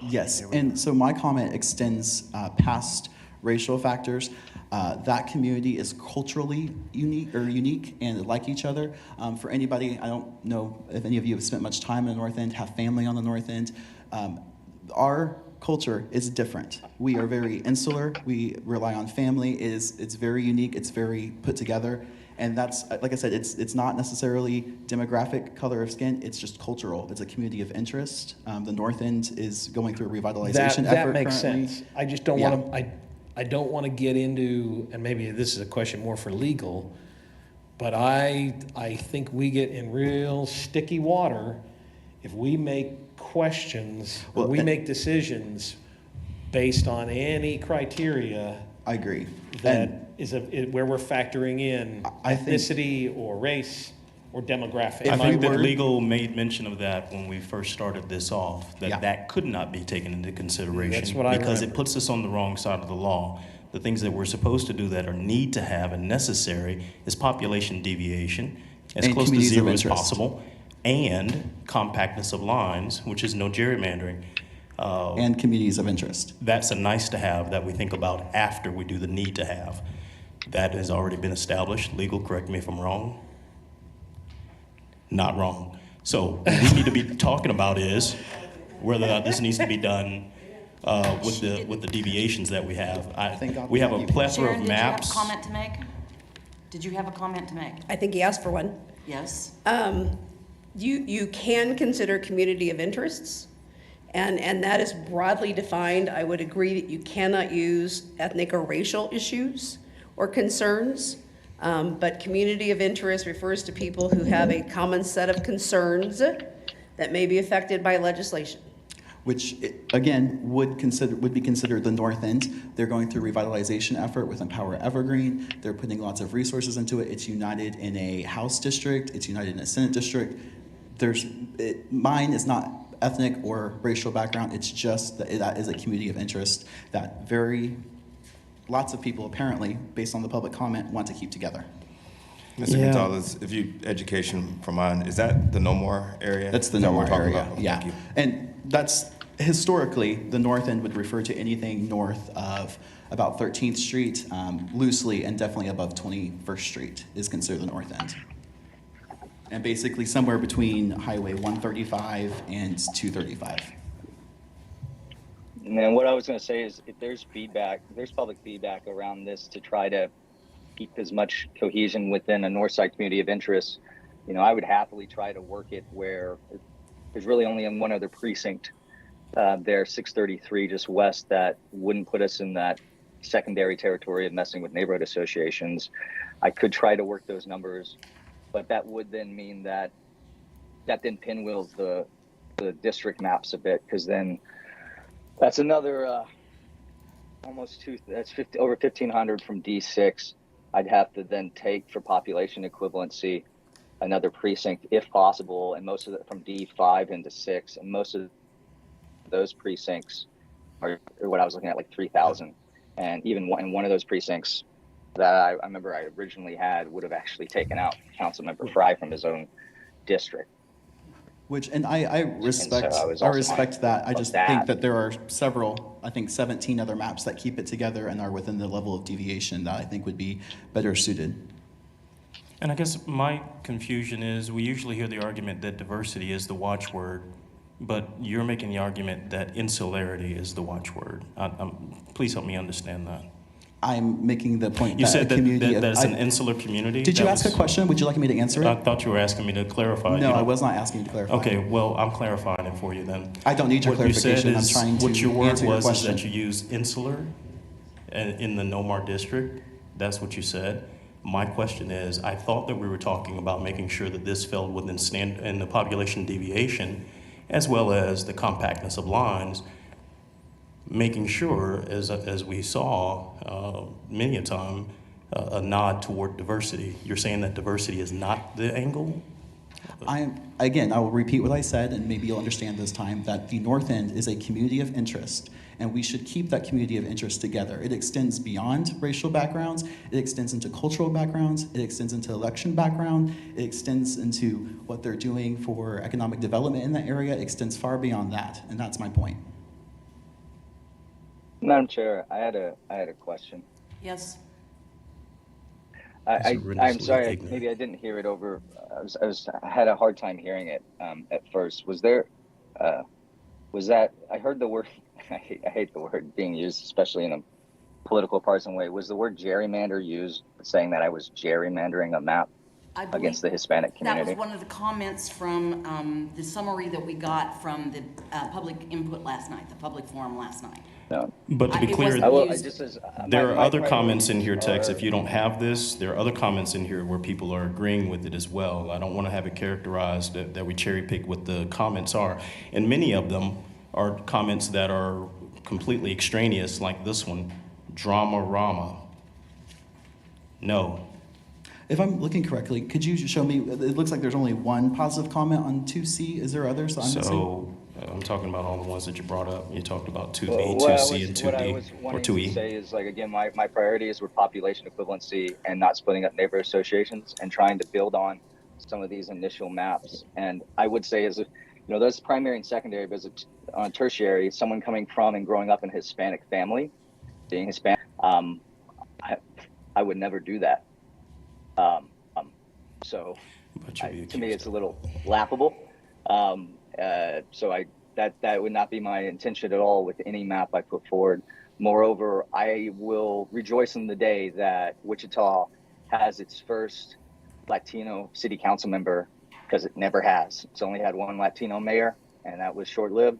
Yes, and so my comment extends past racial factors. That community is culturally unique and like each other. For anybody, I don't know if any of you have spent much time in the North End, have family on the North End. Our culture is different. We are very insular. We rely on family. It's very unique. It's very put together. And that's, like I said, it's not necessarily demographic, color of skin. It's just cultural. It's a community of interest. The North End is going through a revitalization effort
That makes
currently.
sense. I just don't want to, I don't want to get into, and maybe this is a question more for legal, but I think we get in real sticky water if we make questions, or we make decisions based on any criteria.
I agree.
That is where we're factoring in ethnicity or race. or demographic?
I
Am
think that
word?
legal made mention of that when we first started this off, that
Yeah.
that could not be taken into consideration.
That's what I
because it
remembered.
puts us on the wrong side of the law. The things that we're supposed to do that are need to have and necessary is population deviation, as
And
close to
communities of
zero as
interest.
possible, and compactness of lines, which is no gerrymandering.
And communities of interest.
That's a nice to have that we think about after we do the need to have. That has already been established. Legal, correct me if I'm wrong. Not wrong. So what we need to be talking about is whether or not this needs to be done with the deviations that we have. We have a plethora
Sharon,
of
did you have a
maps.
comment to make? Did you have a comment to make?
I think he asked for one.
Yes?
You can consider community of interests, and that is broadly defined. I would agree that you cannot use ethnic or racial issues or concerns, but community of interest refers to people who have a common set of concerns that may be affected by legislation.
Which, again, would be considered the north end. They're going through a revitalization effort with Empower Evergreen. They're putting lots of resources into it. It's united in a House district. It's united in a Senate district. Mine is not ethnic or racial background. It's just that is a community of interest that lots of people apparently, based on the public comment, want to keep together.
Mr. Gonzalez, if you education from mine, is that the No More area?
That's the
Is that
No
what
More
we're talking
area,
about?
yeah.
Thank you.
And that's, historically, the north end would refer to anything north of about 13th Street, loosely, and definitely above 21st Street is considered the north end. And basically somewhere between Highway 135 and 235.
And then what I was going to say is if there's public feedback around this to try to keep as much cohesion within a north side community of interest, I would happily try to work it where there's really only one other precinct there, 633 just west, that wouldn't put us in that secondary territory of messing with neighborhood associations. I could try to work those numbers, but that would then mean that then pinwheels the district maps a bit, because then that's another that's over 1,500 from D6. I'd have to then take for population equivalency another precinct if possible, and most of it from D5 into 6, and most of those precincts are what I was looking at, like 3,000. And even in one of those precincts that I remember I originally had would have actually taken out Councilmember Fry from his own district.
And I respect that. I just think that there are several, I think 17 other maps that keep it together and are within the level of deviation that I think would be better suited.
And I guess my confusion is we usually hear the argument that diversity is the watchword, but you're making the argument that insularity is the watchword. Please help me understand that.
I'm making the point
You
that
said
a community
that it's an insular community?
Did you ask a question? Would you like me to answer it?
I thought you were asking me to clarify.
No, I was not asking you to clarify.
Okay, well, I'm clarifying it for you then.
I don't need your clarification. I'm trying to
what your word
answer your
was is
question.
that you use insular in the Nomar district. That's what you said. My question is, I thought that we were talking about making sure that this fell within in the population deviation, as well as the compactness of lines, making sure, as we saw many a time, a nod toward diversity. You're saying that diversity is not the angle?
Again, I will repeat what I said, and maybe you'll understand this time, that the North End is a community of interest, and we should keep that community of interest together. It extends beyond racial backgrounds, it extends into cultural backgrounds, it extends into election background, it extends into what they're doing for economic development in that area, it extends far beyond that, and that's my point.
Madam Chair, I had a question.
Yes.
I'm sorry, maybe I didn't hear it over. I had a hard time hearing it at first. Was that, I heard the word, I hate the word being used, especially in a political partisan way. Was the word gerrymander used, saying that I was gerrymandering a map against the Hispanic community?
That was one of the comments from the summary that we got from the public input last night, the public forum last night.
No.
But to be clear, there are other comments in here, Tex. If you don't have this, there are other comments in here where people are agreeing with it as well. I don't want to have it characterized that we cherry pick what the comments are. And many of them are comments that are completely extraneous, like this one, drama-rama. No.
If I'm looking correctly, could you show me, it looks like there's only one positive comment on 2C. Is there others that I'm missing?
So I'm talking about all the ones that you brought up. You talked about 2B,
What
2C, and
what I
2D,
was
or
wanting to
2E.
say is, like, again, my priorities were population equivalency and not splitting up neighborhood associations and trying to build on some of these initial maps. And I would say, as a, that's primary and secondary, but as on tertiary, someone coming from and growing up in a Hispanic family, being Hispanic, I would never do that. So to me, it's a little laughable. So that would not be my intention at all with any map I put forward. Moreover, I will rejoice in the day that Wichita has its first Latino city council member, because it never has. It's only had one Latino mayor, and that was short-lived.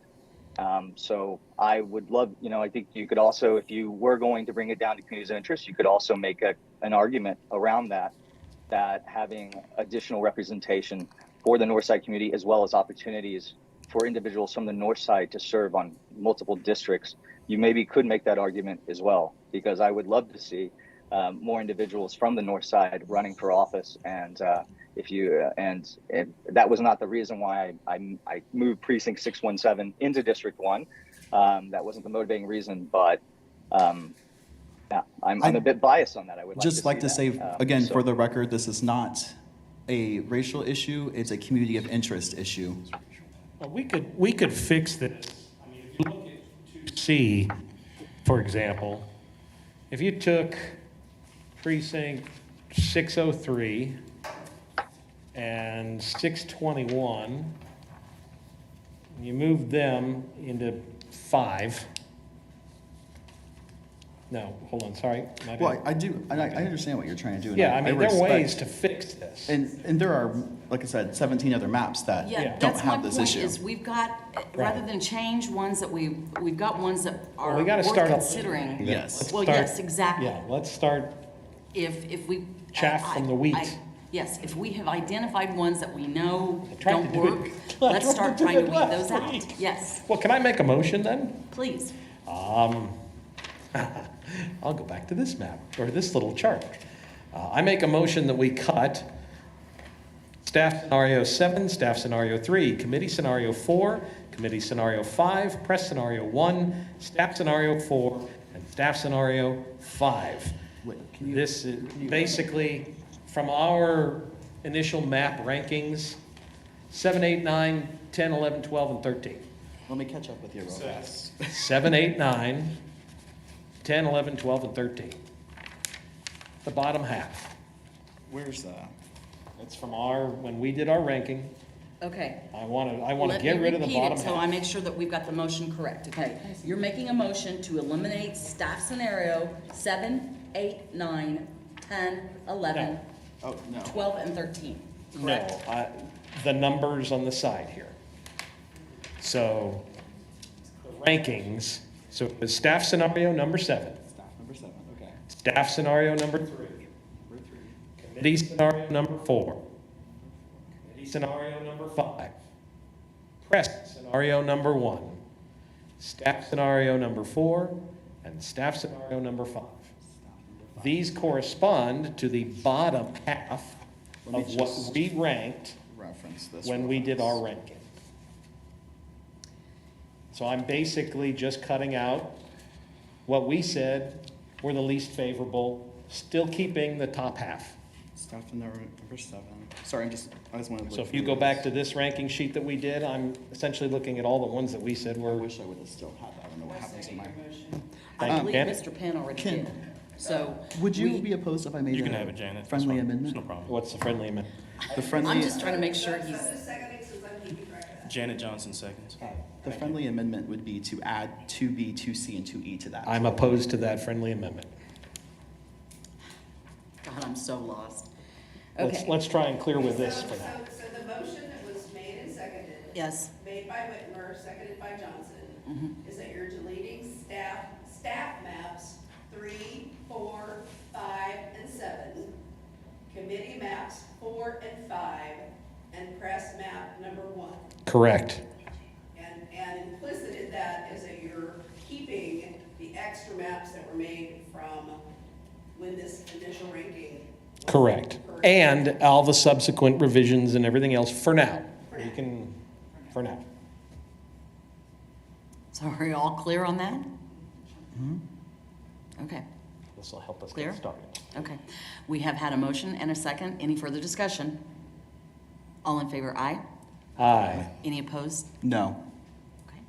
So I would love, I think you could also, if you were going to bring it down to communities of interest, you could also make an argument around that having additional representation for the Northside community, as well as opportunities for individuals from the Northside to serve on multiple districts. You maybe could make that argument as well, because I would love to see more individuals from the Northside running for office. And and that was not the reason why I moved precinct 617 into District 1. That wasn't the motivating reason, but yeah, I'm a bit biased on that. I would
Just
say
again, for the record, this is not a racial issue. It's a community of interest issue.
Well, we could fix this. I mean, if you look at 2C, for example, if you took precinct 603 and 621, and you moved them into 5. No, hold on, sorry.
Well, I understand what you're trying to do. And
Yeah, I mean, there are
respect-
ways to fix this.
And there are, like I said, 17 other maps that
Yeah,
don't
that's my
have this
point,
issue.
is we've got, rather than change ones that we've got ones that are
we gotta
worth
start up-
considering.
Yes.
Well,
Start-
yes, exactly.
Yeah, let's start
If we.
chaff from the wheat.
Yes, if we have identified ones that we know
tried
don't
to do it-
work,
I
let's
tried
start
to do
trying to
it
weed
last
those out.
week.
Yes,
Well, can I make a motion then?
please.
I'll go back to this map, or this little chart. I make a motion that we cut staff scenario 7, staff scenario 3, committee scenario 4, committee scenario 5, press scenario 1, staff scenario 4, and staff scenario 5. This is basically, from our initial map rankings, 7, 8, 9, 10, 11, 12, and 13.
Let me catch up with you real fast.
7, 8, 9, 10, 11, 12, and 13. The bottom half.
Where's that?
It's from when we did our ranking.
Okay.
I want to get rid of the bottom
Let me repeat it so I
half.
make sure that we've got the motion correct, okay? You're making a motion to eliminate staff scenario 7, 8, 9, 10, 11,
Oh, no.
12, and 13,
No,
correct?
the numbers on the side here. So, the rankings, so it was staff scenario number 7,
Staff number 7, okay.
staff scenario number 3, committee scenario number 4, committee scenario number 5, press scenario number 1, staff scenario number 4, and staff scenario number 5. These correspond to the bottom half
Let me
of what
just
we ranked
reference this.
when we did our ranking. So I'm basically just cutting out what we said were the least favorable, still keeping the top half.
Staff number 7. Sorry, I just wanted to look.
So if you go back to this ranking sheet that we did, I'm essentially looking at all the ones that we said
I
were.
wish I would have still had that. I don't know what happens in my.
Thank
I
you,
believe
Janet.
Mr. Penn already
Ken,
did. So.
Would you
we-
be opposed if I made
You can
a
have it, Janet. That's
friendly
fine.
amendment?
There's no problem.
What's the friendly amendment?
The friendly.
I'm just trying to make sure he's,
Janet Johnson seconds.
The friendly amendment would be to add 2B, 2C, and 2E to that.
I'm opposed to that friendly amendment.
God, I'm so lost.
Let's,
Okay,
let's try and clear with this for now.
So the motion that was made and seconded,
yes,
made by Whitmer, seconded by Johnson, is that you're deleting staff maps 3, 4, 5, and 7, committee maps 4 and 5, and press map number 1.
Correct.
And implicit in that is that you're keeping the extra maps that were made from when this initial ranking was
Correct.
correct.
And all the subsequent revisions and everything else for now. You can, for now.
So are you all clear on that? Okay,
This will help us
Clear?
get started.
okay. We have had a motion and a second. Any further discussion? All in favor, aye.
Aye.
Any opposed?
No.
Okay.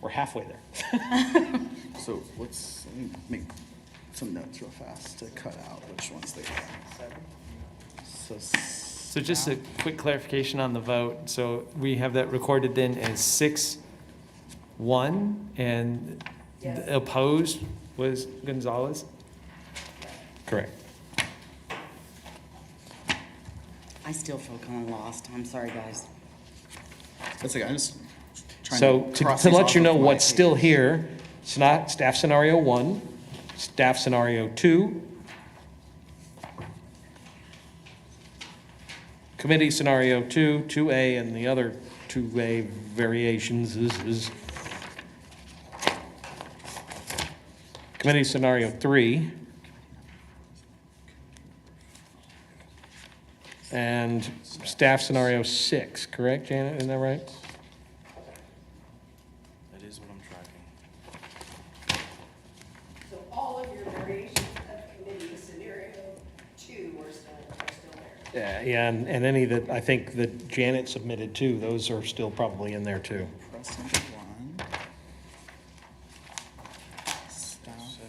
We're halfway there.
So let me make some notes real fast to cut out which ones they are.
So just a quick clarification on the vote. So we have that recorded then as 6-1, and the opposed was Gonzalez?
Correct.
I still feel kind of lost. I'm sorry, guys.
That's okay, I'm just trying
So
to cross
to
these
let
off
you
of
know
my
what's
page.
still here, it's not staff scenario 1, staff scenario 2, committee scenario 2, 2A, and the other 2A variations is committee scenario 3, and staff scenario 6, correct, Janet? Isn't that right?
That is what I'm tracking.
So all of your variations of committee scenario 2 are still there.
Yeah, and any that I think that Janet submitted too, those are still probably in there too.
Press number 1. Staff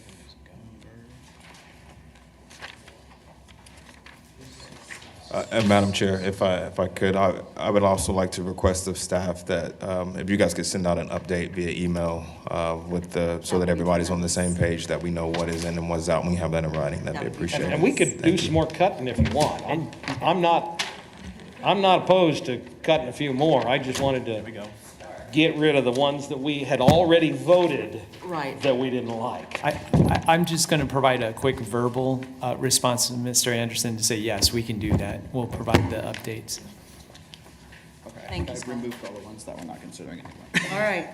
And Madam Chair, if I could, I would also like to request of staff that if you guys could send out an update via email with so that everybody's on the same page, that we know what is in and what's out, and we have that in writing, that'd be appreciated.
And we could do some more cutting if you want. I'm not opposed to cutting a few more. I just wanted to get rid of the ones that we had already voted
Right.
that we didn't like.
I'm just going to provide a quick verbal response to Mr. Anderson to say, yes, we can do that. We'll provide the updates.
Okay,
Thank you,
I've
Scott.
removed all the ones that we're not considering anyway.
All right.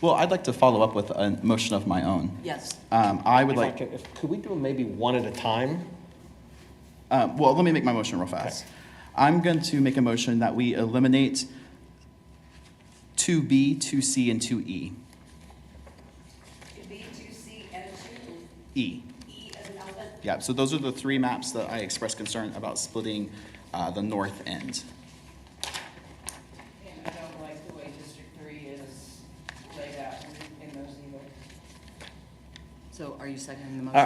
Well, I'd like to follow up with a motion of my own.
Yes.
I would like,
Could we do them maybe one at a time?
well, let me make my motion real fast. I'm going to make a motion that we eliminate 2B, 2C, and 2E.
B, 2C, and 2E
E.
as an elephant.
Yeah, so those are the 3 maps that I expressed concern about splitting the north end.
And I don't like the way District 3 is laid out in those either.
So are you seconding the motion?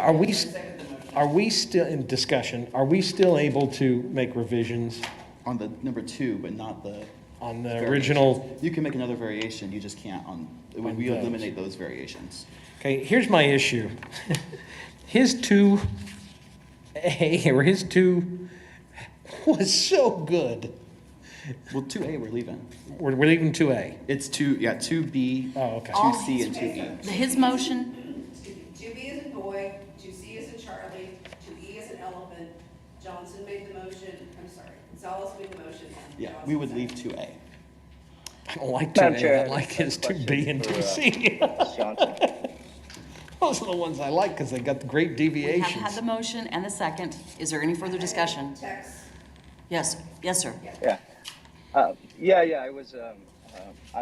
Are we still in discussion? Are we still able to make revisions
On the number 2, but not the.
on the
variations.
original?
You can make another variation, you just can't on,
On
we
those.
eliminate those variations.
Okay, here's my issue. His 2A or his 2 was so good.
Well, 2A we're leaving.
We're leaving 2A.
It's 2B,
Oh, okay.
2C, and 2E.
His motion,
2B is in boy, 2C is in Charlie, 2E is an elephant. Johnson made the motion, I'm sorry, Gonzalez made the motion. and
Yeah,
Johnson
we would
seconded.
leave 2A.
I don't like
Madam
2A.
Chair,
I like his
question
2B and
for,
2C.
Ms. Johnson.
Those are the ones I like because they got the great
we have
deviations.
had the motion and the second. Is there any further discussion?
Text.
Yes, yes, sir.
Yeah. I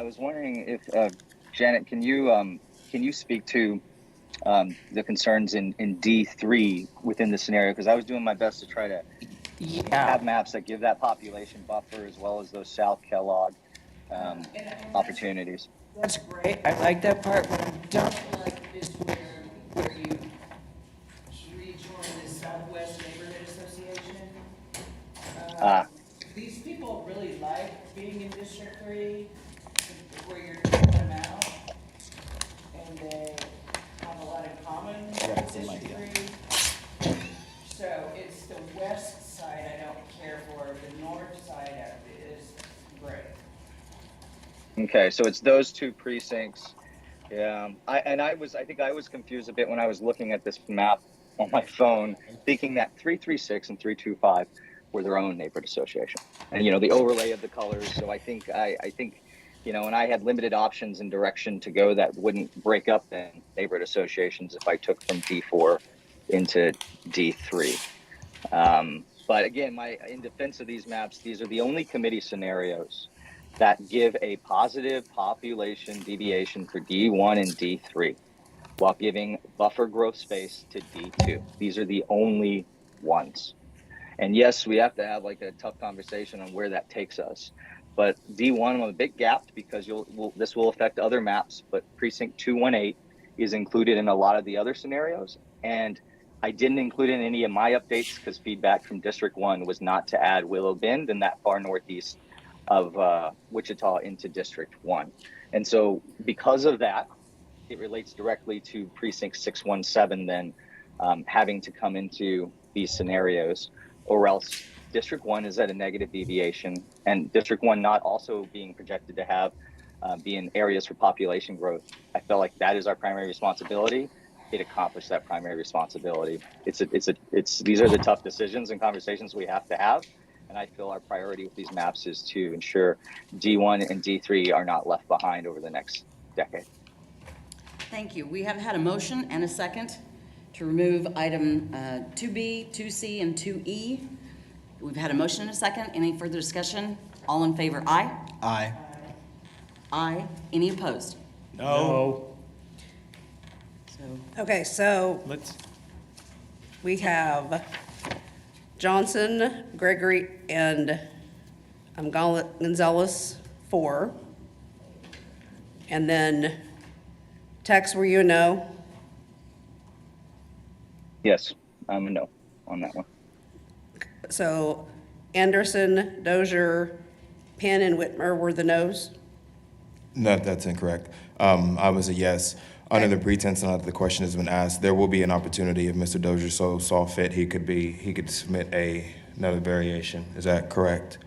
was wondering if Janet, can you speak to the concerns in D3 within the scenario? Because I was doing my best to try to have maps that give that population buffer as well as those South Kellogg opportunities.
That's great, I like that part, what I don't like is where you rejoin the Southwest Neighborhood Association. These people really like being in District 3, where you're taking them out, and they have a lot in common with
same
District
idea.
3. So it's the west side I don't care for, the north side is great.
Okay, so it's those 2 precincts. Yeah, I think I was confused a bit when I was looking at this map on my phone, thinking that 336 and 325 were their own neighborhood association, and the overlay of the colors. So I think and I had limited options and direction to go that wouldn't break up the neighborhood associations if I took from D4 into D3. But again, in defense of these maps, these are the only committee scenarios that give a positive population deviation for D1 and D3 while giving buffer growth space to D2. These are the only ones. And yes, we have to have like a tough conversation on where that takes us. But D1, I'm a bit gapped because this will affect other maps, but precinct 218 is included in a lot of the other scenarios. And I didn't include in any of my updates because feedback from District 1 was not to add Willow Bend and that far northeast of Wichita into District 1. And so because of that, it relates directly to precinct 617 then having to come into these scenarios, or else District 1 is at a negative deviation, and District 1 not also being projected to have be in areas for population growth. I felt like that is our primary responsibility. It accomplished that primary responsibility. These are the tough decisions and conversations we have to have. And I feel our priority with these maps is to ensure D1 and D3 are not left behind over the next decade.
Thank you. We have had a motion and a second to remove item 2B, 2C, and 2E. We've had a motion and a second. Any further discussion? All in favor, aye?
Aye.
Aye. Any opposed?
No.
So
Okay, so we have Johnson, Gregory, and Gonzalez, 4. And then Tex, were you a no?
Yes, I'm a no on that one.
So Anderson, Dozier, Penn, and Whitmer were the no's?
No, that's incorrect. I was a yes. Under the pretense that the question has been asked, there will be an opportunity if Mr. Dozier so saw fit, he could submit another variation. Is that correct?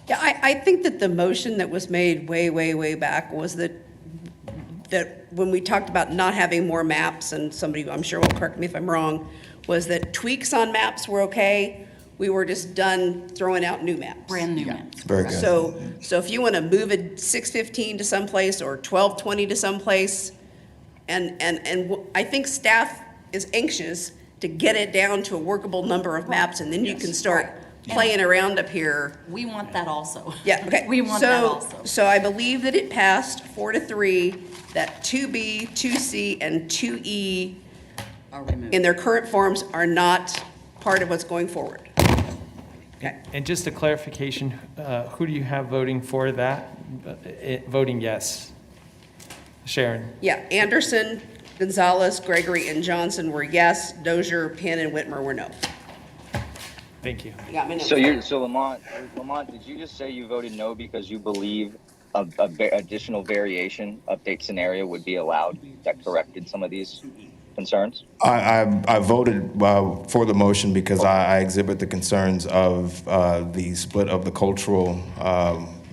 Yeah, I think that the motion that was made way back was that when we talked about not having more maps, and somebody, I'm sure will correct me if I'm wrong, was that tweaks on maps were okay. We were just done throwing out new maps.
brand new maps.
Very good.
So if you want to move a 615 to someplace or 1220 to someplace, and I think staff is anxious to get it down to a workable number of maps, and then you can start playing around up here.
We want that also.
Yeah, okay.
We want that also.
So I believe that it passed 4-3, that 2B, 2C, and 2E
Are removed.
in their current forms are not part of what's going forward. Okay.
And just a clarification, who do you have voting for that? Voting yes. Sharon?
Yeah, Anderson, Gonzalez, Gregory, and Johnson were yes. Dozier, Penn, and Whitmer were no.
Thank you.
You got me?
So Lamont, did you just say you voted no because you believe a additional variation update scenario would be allowed that corrected some of these concerns?
I voted for the motion because I exhibit the concerns of the split of the cultural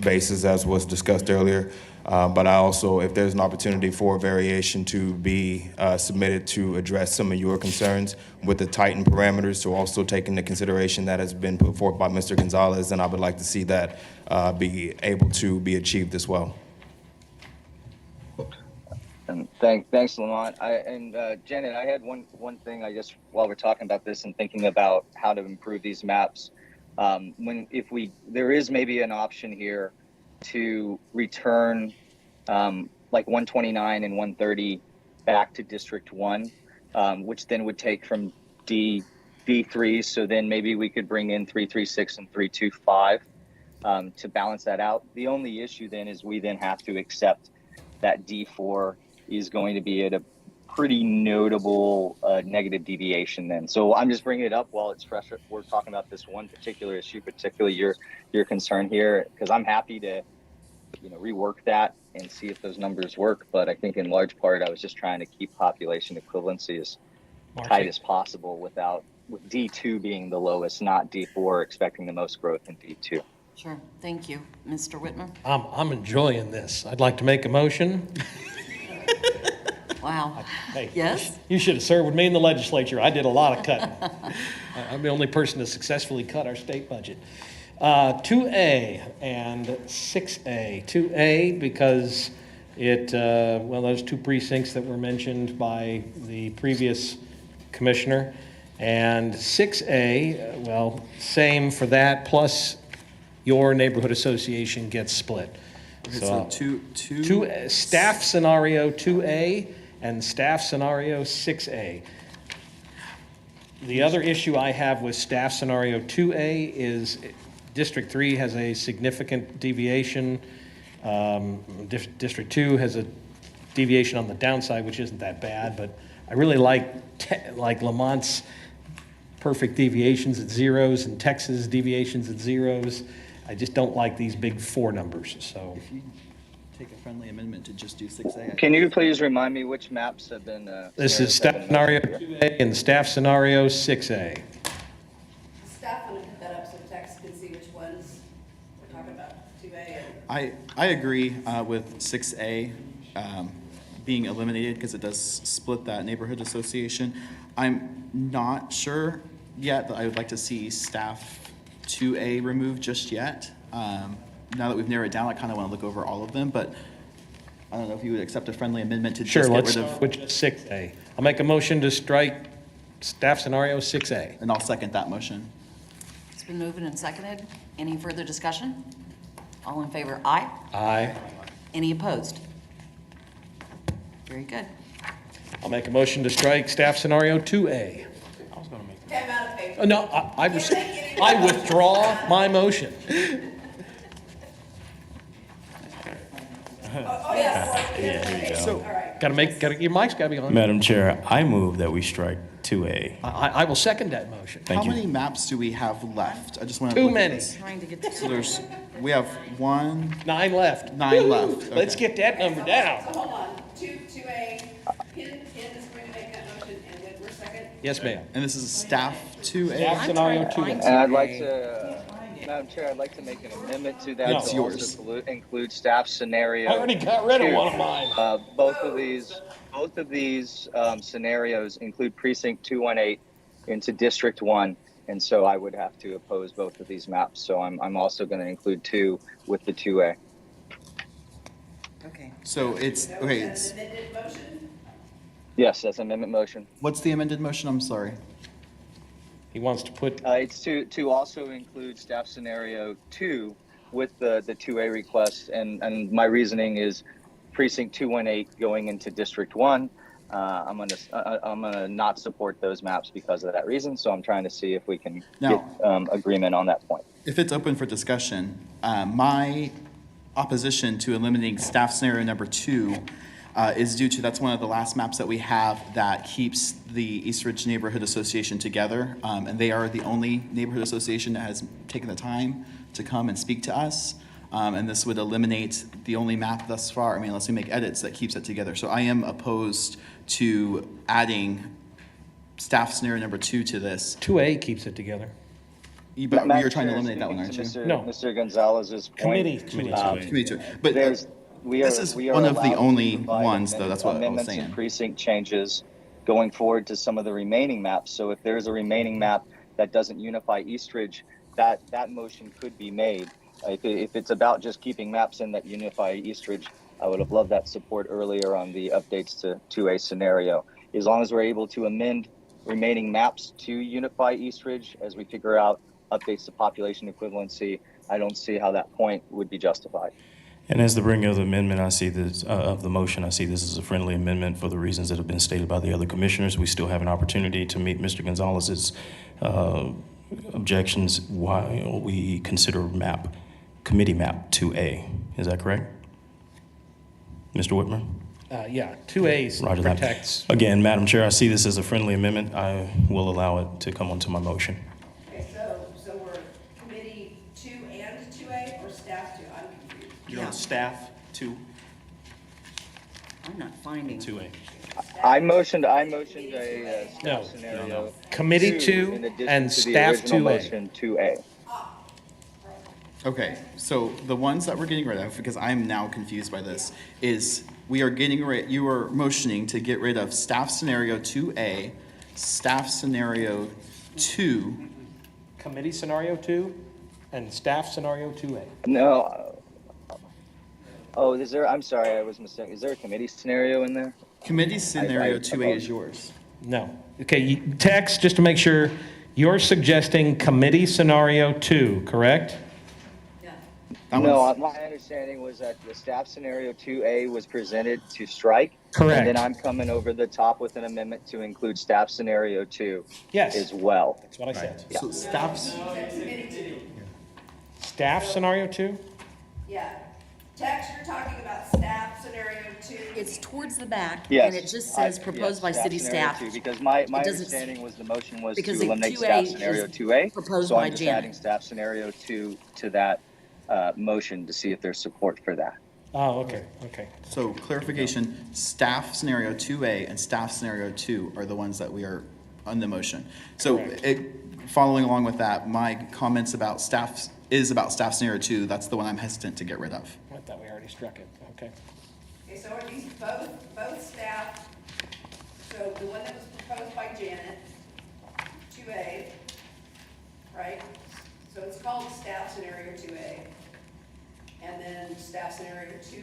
bases as was discussed earlier. But I also, if there's an opportunity for variation to be submitted to address some of your concerns with the tightened parameters to also take into consideration that has been put forth by Mr. Gonzalez, then I would like to see that be able to be achieved as well.
And thanks, Lamont. Janet, I had one thing. I just while we're talking about this and thinking about how to improve these maps, there is maybe an option here to return like 129 and 130 back to District 1, which then would take from D3. So then maybe we could bring in 336 and 325 to balance that out. The only issue then is we then have to accept that D4 is going to be at a pretty notable negative deviation then. So I'm just bringing it up while it's fresh. We're talking about this one particular issue, particularly your concern here, because I'm happy to rework that and see if those numbers work. But I think in large part, I was just trying to keep population equivalency as tight as possible with D2 being the lowest, not D4 expecting the most growth in D2.
Sure. Thank you. Mr. Whitmer?
I'm enjoying this. I'd like to make a motion.
Wow.
Hey,
Yes?
you should have served with me in the legislature. I did a lot of cutting. I'm the only person to successfully cut our state budget. 2A and 6A. 2A because those two precincts that were mentioned by the previous commissioner. And 6A, same for that, plus your neighborhood association gets split.
Okay, so two.
Staff scenario 2A and staff scenario 6A. The other issue I have with staff scenario 2A is District 3 has a significant deviation. District 2 has a deviation on the downside, which isn't that bad, but I really like Lamont's perfect deviations at zeros and Texas deviations at zeros. I just don't like these big 4 numbers, so.
If you take a friendly amendment to just do 6A.
Can you please remind me which maps have been?
This is staff scenario 2A and staff scenario 6A.
Staff want to put that up so Tex can see which ones we're talking about, 2A and.
I agree with 6A being eliminated because it does split that neighborhood association. I'm not sure yet that I would like to see staff 2A removed just yet. Now that we've narrowed it down, I kind of want to look over all of them, but I don't know if you would accept a friendly amendment to
Sure,
just get
let's
rid of.
start with 6A. I'll make a motion to strike staff scenario 6A.
And I'll second that motion.
It's been moved and seconded. Any further discussion? All in favor, aye.
Aye.
Any opposed? Very good.
I'll make a motion to strike staff scenario 2A.
Okay, I'm out of paper.
No, I withdraw my motion.
Oh, yes.
Yeah, here you go.
All right.
Your mic's gotta be on.
Madam Chair, I move that we strike 2A.
I will second that motion.
Thank
How
you.
many maps do we have left? I just want to.
Too
look at
many.
this.
Trying to get to.
So we have 1,
9 left.
9 left.
Let's
Okay.
get that number down.
So hold on, 2A, Ken is going to make that motion, and Whitmer second.
Yes, ma'am.
And this is staff 2A.
Staff scenario 2A.
And I'd like to, Madam Chair, I'd like to make an amendment to that.
No.
to
It's yours.
also include staff scenario.
I already got rid of
2.
one of mine.
Both of these scenarios include precinct 218 into District 1. And so I would have to oppose both of these maps. So I'm also going to include 2 with the 2A.
Okay.
So it's, okay, it's,
Amended motion?
Yes, that's amendment motion.
what's the amended motion? I'm sorry.
He wants to put,
It's to also include staff scenario 2 with the 2A request. And my reasoning is precinct 218 going into District 1. I'm gonna not support those maps because of that reason. So I'm trying to see if we can
Now-
get agreement on that point.
If it's open for discussion, my opposition to eliminating staff scenario number 2 is due to, that's one of the last maps that we have that keeps the East Ridge Neighborhood Association together. And they are the only neighborhood association that has taken the time to come and speak to us. And this would eliminate the only map thus far, unless we make edits, that keeps it together. So I am opposed to adding staff scenario number 2 to this.
2A keeps it together.
But
Madam
you're trying to
Chair,
eliminate that one, aren't
speaking
you?
to
No.
Mr. Gonzalez's point.
Committee.
Committee too. But
There's,
this is
we are
one of the
allowed to
only
provide
ones, though, that's what I was
amendments
saying.
and precinct changes going forward to some of the remaining maps. So if there's a remaining map that doesn't unify Eastridge, that motion could be made. If it's about just keeping maps in that unify Eastridge, I would have loved that support earlier on the updates to 2A scenario. As long as we're able to amend remaining maps to unify Eastridge as we figure out updates to population equivalency, I don't see how that point would be justified.
And as the bringer of the amendment, I see this, of the motion, I see this as a friendly amendment for the reasons that have been stated by the other commissioners. We still have an opportunity to meet Mr. Gonzalez's objections while we consider committee map 2A. Is that correct? Mr. Whitmer?
Yeah, 2A
Roger that.
protects.
Again, Madam Chair, I see this as a friendly amendment. I will allow it to come onto my motion.
Okay, so we're committee 2 and 2A, or staff 2? I'm confused.
You're on staff 2.
I'm not finding.
2A.
I motioned a
No.
staff scenario.
Committee 2
in addition
and
to the
staff
original
2A.
motion 2A.
Okay, so the ones that we're getting rid of, because I'm now confused by this, is we are getting rid, you are motioning to get rid of staff scenario 2A, staff scenario 2,
Committee scenario 2 And staff scenario 2A.
No. Oh, is there, I'm sorry, I was mistaken. Is there a committee scenario in there?
Committee scenario
I
2A is yours.
No. Okay, Tex, just to make sure, you're suggesting committee scenario 2, correct?
No, my understanding was that the staff scenario 2A was presented to strike.
Correct.
And then I'm coming over the top with an amendment to include staff scenario 2
Yes.
as well.
That's what I said.
Yeah.
So staff's,
Staff scenario 2?
Yeah. Tex, you're talking about staff scenario 2.
It's towards the back,
Yes.
and it just says proposed by city
scenario
staff.
2, because my
It doesn't-
understanding was the motion was to
because the
eliminate
2A
staff
is
scenario 2A.
proposed
So
by
I'm just
Janet.
adding staff scenario 2 to that motion to see if there's support for that.
Oh, okay, okay.
so clarification, staff scenario 2A and staff scenario 2 are the ones that we are on the motion. So
Correct.
following along with that, my comments about staff is about staff scenario 2. That's the one I'm hesitant to get rid of.
I thought we already struck it, okay.
Okay, so are these both staff? So the one that was proposed by Janet, 2A, right? So it's called staff scenario 2A. And then staff scenario 2,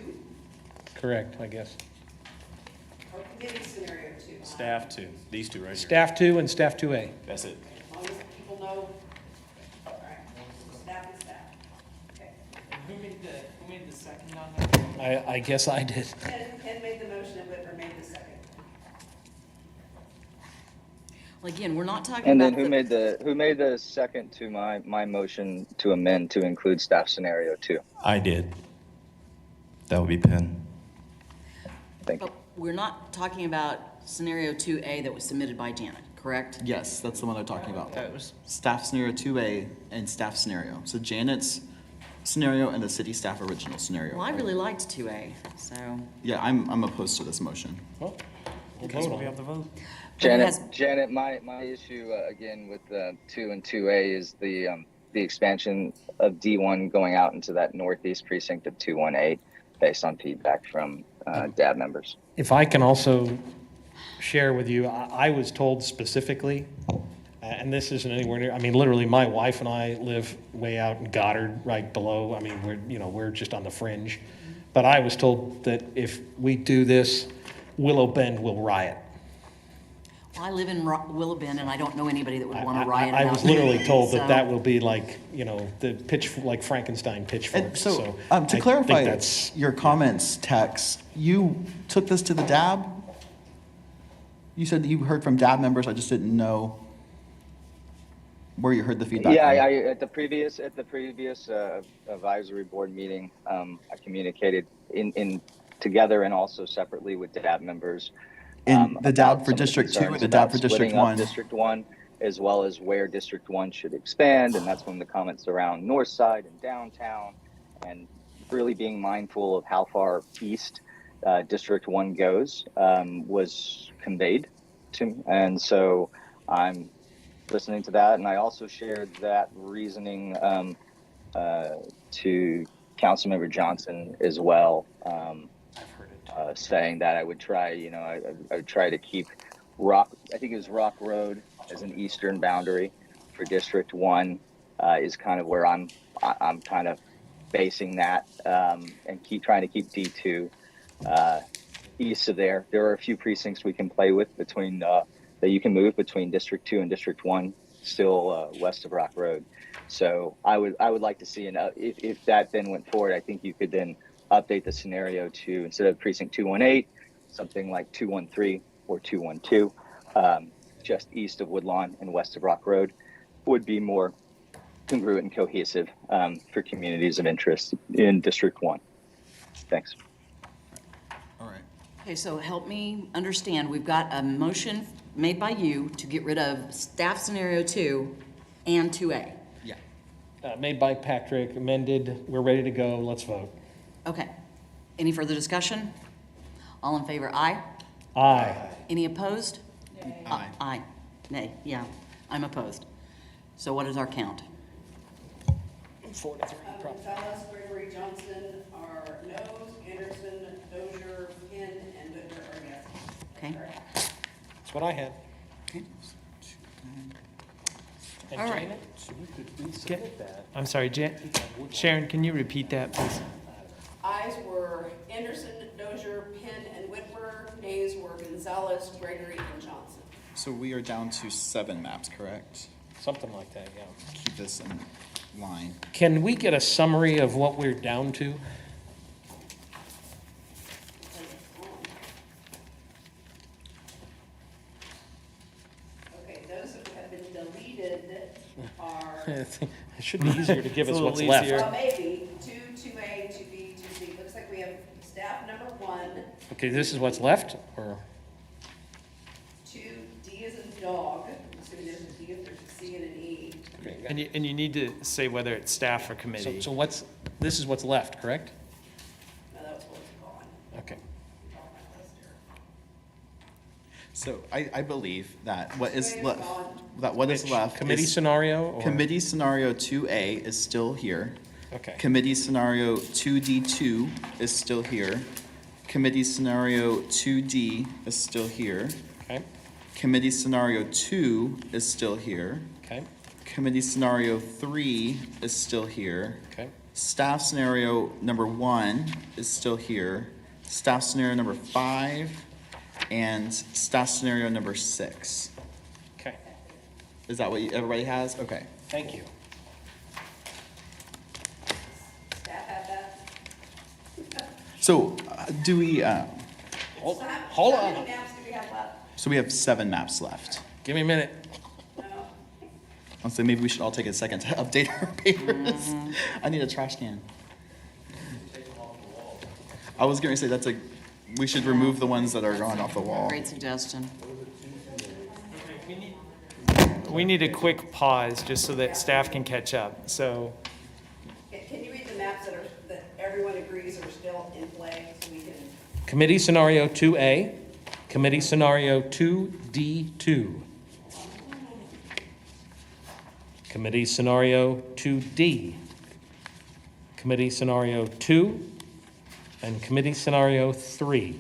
Correct, I guess.
or committee scenario 2?
Staff 2, these two right here.
Staff 2 and staff 2A.
That's it.
As long as people know. All right, so staff and staff. Okay.
Who made the second on that?
I guess I did.
Ken made the motion, but made the second.
Well, again, we're not talking
And
about
then who made the second to my motion to amend to include staff scenario 2?
I did. That would be Penn.
Thank you.
But we're not talking about scenario 2A that was submitted by Janet, correct?
Yes, that's the one I'm talking about. Staff scenario 2A and staff scenario. So Janet's scenario and the city staff original scenario.
Well, I really liked 2A, so.
Yeah, I'm opposed to this motion.
Well, we'll
Okay, so
vote on
we
it.
have the vote.
Janet, my issue again with 2 and 2A is the expansion of D1 going out into that northeast precinct of 218 based on feedback from DAB members.
If I can also share with you, I was told specifically, and this isn't anywhere near, I mean, literally, my wife and I live way out in Goddard, right below. I mean, we're just on the fringe. But I was told that if we do this, Willow Bend will riot.
Well, I live in Willow Bend, and I don't know anybody that would want to riot
I
about
was literally told
so-
that that will be like, the like Frankenstein
And
pitchforks.
so,
So
to
I think
clarify
that's
your comments, Tex, you took this to the DAB? You said that you heard from DAB members, I just didn't know where you heard the feedback
Yeah,
from.
at the previous advisory board meeting, I communicated in together and also separately with DAB members.
In the
about
DAB for
some of the
District 2 and
concerns
the DAB
about
for District
splitting up
1.
District 1, as well as where District 1 should expand, and that's when the comments around North Side and downtown, and really being mindful of how far east District 1 goes was conveyed to me. And so I'm listening to that, and I also shared that reasoning to Councilmember Johnson as well, saying that I would try, I would try to keep Rock Road as an eastern boundary for District 1 is kind of where I'm kind of basing that, and trying to keep D2 east of there. There are a few precincts we can play with between that you can move between District 2 and District 1, still west of Rock Road. So I would like to see, if that then went forward, I think you could then update the scenario to, instead of precinct 218, something like 213 or 212, just east of Woodlawn and west of Rock Road, would be more congruent and cohesive for communities of interest in District 1. Thanks.
All right.
Okay, so help me understand. We've got a motion made by you to get rid of staff scenario 2 and 2A.
Yeah.
made by Patrick, amended. We're ready to go. Let's vote.
Okay. Any further discussion? All in favor, aye?
Aye.
Any opposed?
Aye.
Aye. Nay, yeah, I'm opposed. So what is our count?
4 to 3.
Gonzalez, Gregory, Johnson are noes, Anderson, Dozier, Penn, and Whitmer are yes.
Okay.
That's what I had.
Okay.
And
All right.
Janet, so we could resubmit that.
I'm sorry, Sharon, can you repeat that, please?
Ayes were Anderson, Dozier, Penn, and Whitmer. Nays were Gonzalez, Gregory, and Johnson.
So we are down to 7 maps, correct?
Something like that, yeah.
Keep this in line.
Can we get a summary of what we're down to?
Okay, those that have been deleted are,
It should be easier to give
It's
us
a
what's
little
left.
easier.
well, maybe, 2A, 2B, 2C. Looks like we have staff number 1,
Okay, this is what's left, or?
2, D as in dog. I'm assuming there's a D if there's a C and an E.
Okay,
And you need to say whether it's staff or committee.
So what's, this is what's left, correct?
No, that was what was gone.
Okay.
On my list here.
So I believe that what is
Wait,
left,
gone.
that what is
Which
left
committee
is,
scenario, or?
committee scenario 2A is still here.
Okay.
Committee scenario 2D2 is still here. Committee scenario 2D is still here.
Okay,
Committee scenario 2 is still here.
okay,
Committee scenario 3 is still here.
okay,
Staff scenario number 1 is still here. Staff scenario number 5 and staff scenario number 6.
okay.
Is that what everybody has? Okay.
Thank you.
Staff have that?
So do we,
Hold
How
on.
many maps do we have left?
so we have 7 maps left.
Give me a minute.
No.
I'll say maybe we should all take a second to update our papers. I need a trash can. I was going to say we should remove the ones that are gone off the wall.
Great suggestion.
We need a quick pause just so that staff can catch up. So
Can you read the maps that everyone agrees are still in play so we can?
Committee scenario 2A, committee scenario 2D2. Committee scenario 2D. Committee scenario 2 and committee scenario 3.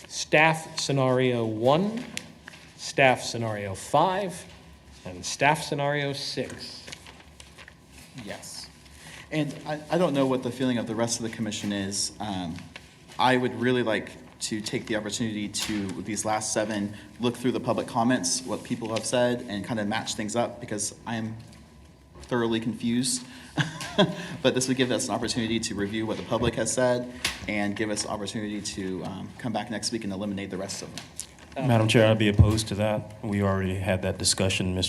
Staff scenario 1, staff scenario 5, and staff scenario 6.
Yes. And I don't know what the feeling of the rest of the commission is. I would really like to take the opportunity to, with these last 7, look through the public comments, what people have said, and kind of match things up because I am thoroughly confused. But this would give us an opportunity to review what the public has said and give us an opportunity to come back next week and eliminate the rest of them.
Madam Chair, I'd be opposed to that. We already had that discussion. I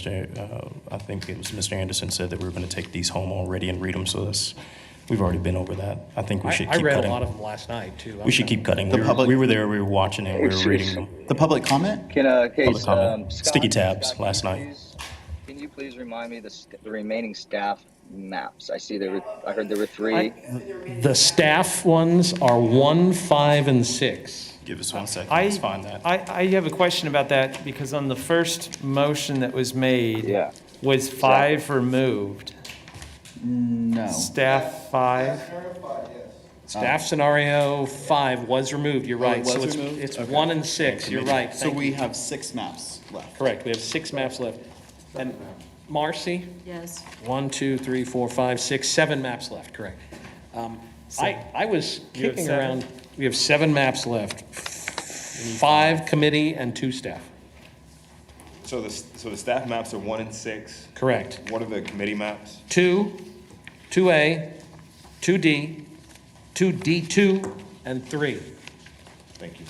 think it was Mr. Anderson said that we were going to take these home already and read them, so we've already been over that. I think we should
I
keep
read
cutting.
a lot of them last night, too.
We should keep cutting.
The public-
We were there, we were watching, and we were reading them.
The public comment?
Can,
Public comment.
Scott,
Sticky tabs
Scott,
last night.
Can you please remind me the remaining staff maps? I heard there were 3.
The staff ones are 1, 5, and 6.
Give us 1 second,
I
let's find that.
I have a question about that because on the first motion that was made
Yeah.
was 5 removed.
No.
Staff 5.
Staff scenario 5 was removed, you're right.
was
So
removed?
it's
Okay.
1 and 6, you're right.
So
Thank
we
you.
have 6 maps left.
Correct, we have 6 maps left. And Marcy,
Yes.
1, 2, 3, 4, 5, 6, 7 maps left, correct. I was
You have
kicking
7?
around, we have 7 maps left. 5 committee and 2 staff,
So the staff maps are 1 and 6.
correct.
What are the committee maps?
2, 2A, 2D, 2D2, and 3.
Thank you.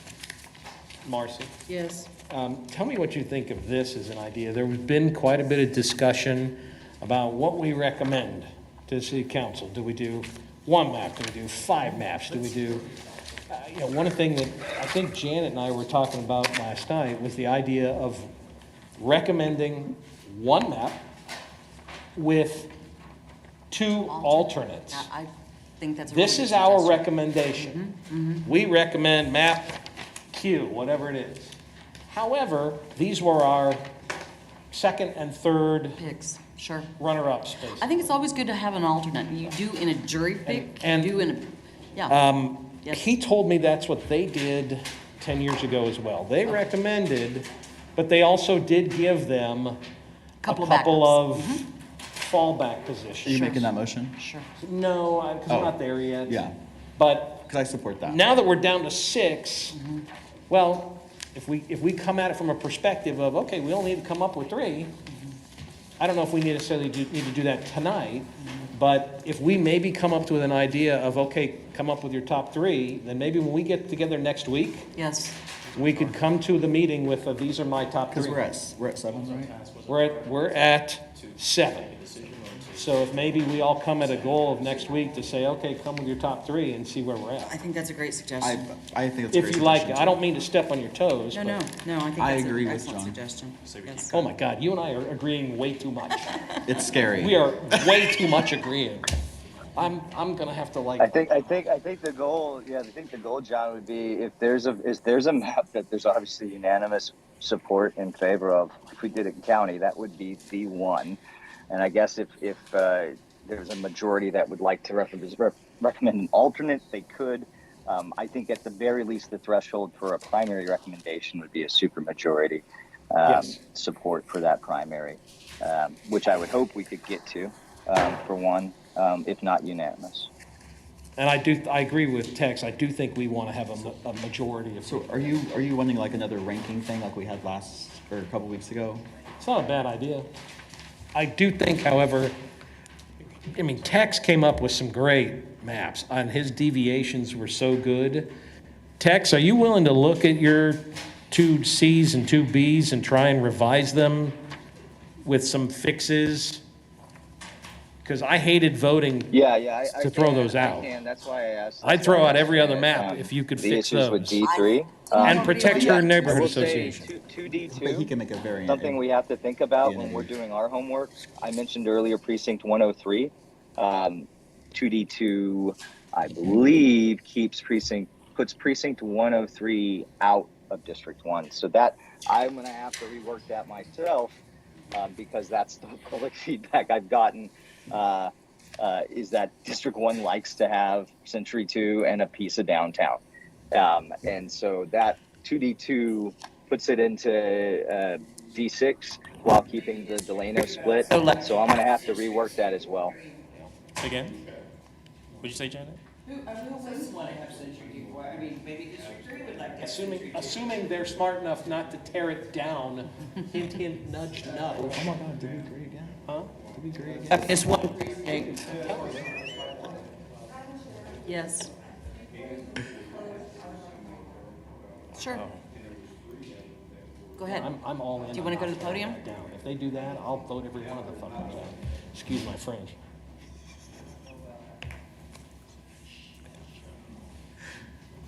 Marcy?
Yes.
Tell me what you think of this as an idea. There has been quite a bit of discussion about what we recommend to the city council. Do we do 1 map? Do we do 5 maps? Do we do, one thing that I think Janet and I were talking about last night was the idea of recommending 1 map with 2 alternates.
I think that's a
This
really
is
good
our
suggestion.
recommendation. We recommend map Q, whatever it is. However, these were our second and third
Picks, sure.
runner-ups,
I
basically.
think it's always good to have an alternate. You do in a jury pick,
And-
you do in a, yeah. Yes.
He told me that's what they did 10 years ago as well. They recommended, but they also did give them
Couple of
couple
backups.
of fallback
Are
positions.
you making that motion?
Sure.
No, because
Oh.
we're not there yet.
Yeah,
But
because I support that.
now that we're down to 6, well, if we come at it from a perspective of, okay, we only need to come up with 3, I don't know if we necessarily need to do that tonight, but if we maybe come up with an idea of, okay, come up with your top 3, then maybe when we get together next week,
Yes.
we could come to the meeting with, these are my top 3.
Because we're at 7, right?
We're at 7. So if maybe we all come at a goal of next week to say, okay, come with your top 3 and see where we're
I
at.
think that's a great suggestion.
I think it's a great
If you like,
suggestion,
I don't mean to step on your toes,
No,
but,
no, I think
I
that's
agree
an
with
excellent
John.
suggestion. Yes.
oh my God, you and I are agreeing way too much.
It's scary.
We are way too much agreeing. I'm gonna have to
I think the goal, I think the goal, John, would be if there's a map that there's obviously unanimous support in favor of, if we did it in county, that would be the one. And I guess if there's a majority that would like to recommend an alternate, they could. I think at the very least, the threshold for a primary recommendation would be a supermajority
Yes.
support for that primary, which I would hope we could get to for one, if not unanimous.
And I agree with Tex. I do think we want to have a majority of.
So are you wanting like another ranking thing like we had a couple weeks ago?
It's not a bad idea. I do think, however, Tex came up with some great maps, and his deviations were so good. Tex, are you willing to look at your 2 Cs and 2 Bs and try and revise them with some fixes? Because I hated voting
I
to throw
can,
those out.
I can. That's why I asked.
I'd throw out every other map if you could
the
fix
issues with
those.
D3
And protect your neighborhood
I will say
association.
2D2.
But he can make a variant.
Something we have to think about
Yeah.
when we're doing our homework. I mentioned earlier precinct 103. 2D2, I believe, puts precinct 103 out of District 1. So that I'm going to have to rework that myself because that's the public feedback I've gotten. Is that District 1 likes to have Century 2 and a piece of downtown. And so that 2D2 puts it into D6 while keeping the Delano split. So I'm going to have to rework that as well.
Again? What'd you say, Janet?
Who wouldn't want to have Century 4? I mean, maybe District 3 would like to have Century 2.
Assuming they're smart enough not to tear it down, hint, hint, nudge, nudge.
Oh my God, did we agree again?
Huh?
Did we agree again?
It's one precinct.
Yes. Sure. Go ahead.
I'm all in.
Do you want to go to the podium?
Down. If they do that, I'll vote every one of the fuckers out. Excuse my French.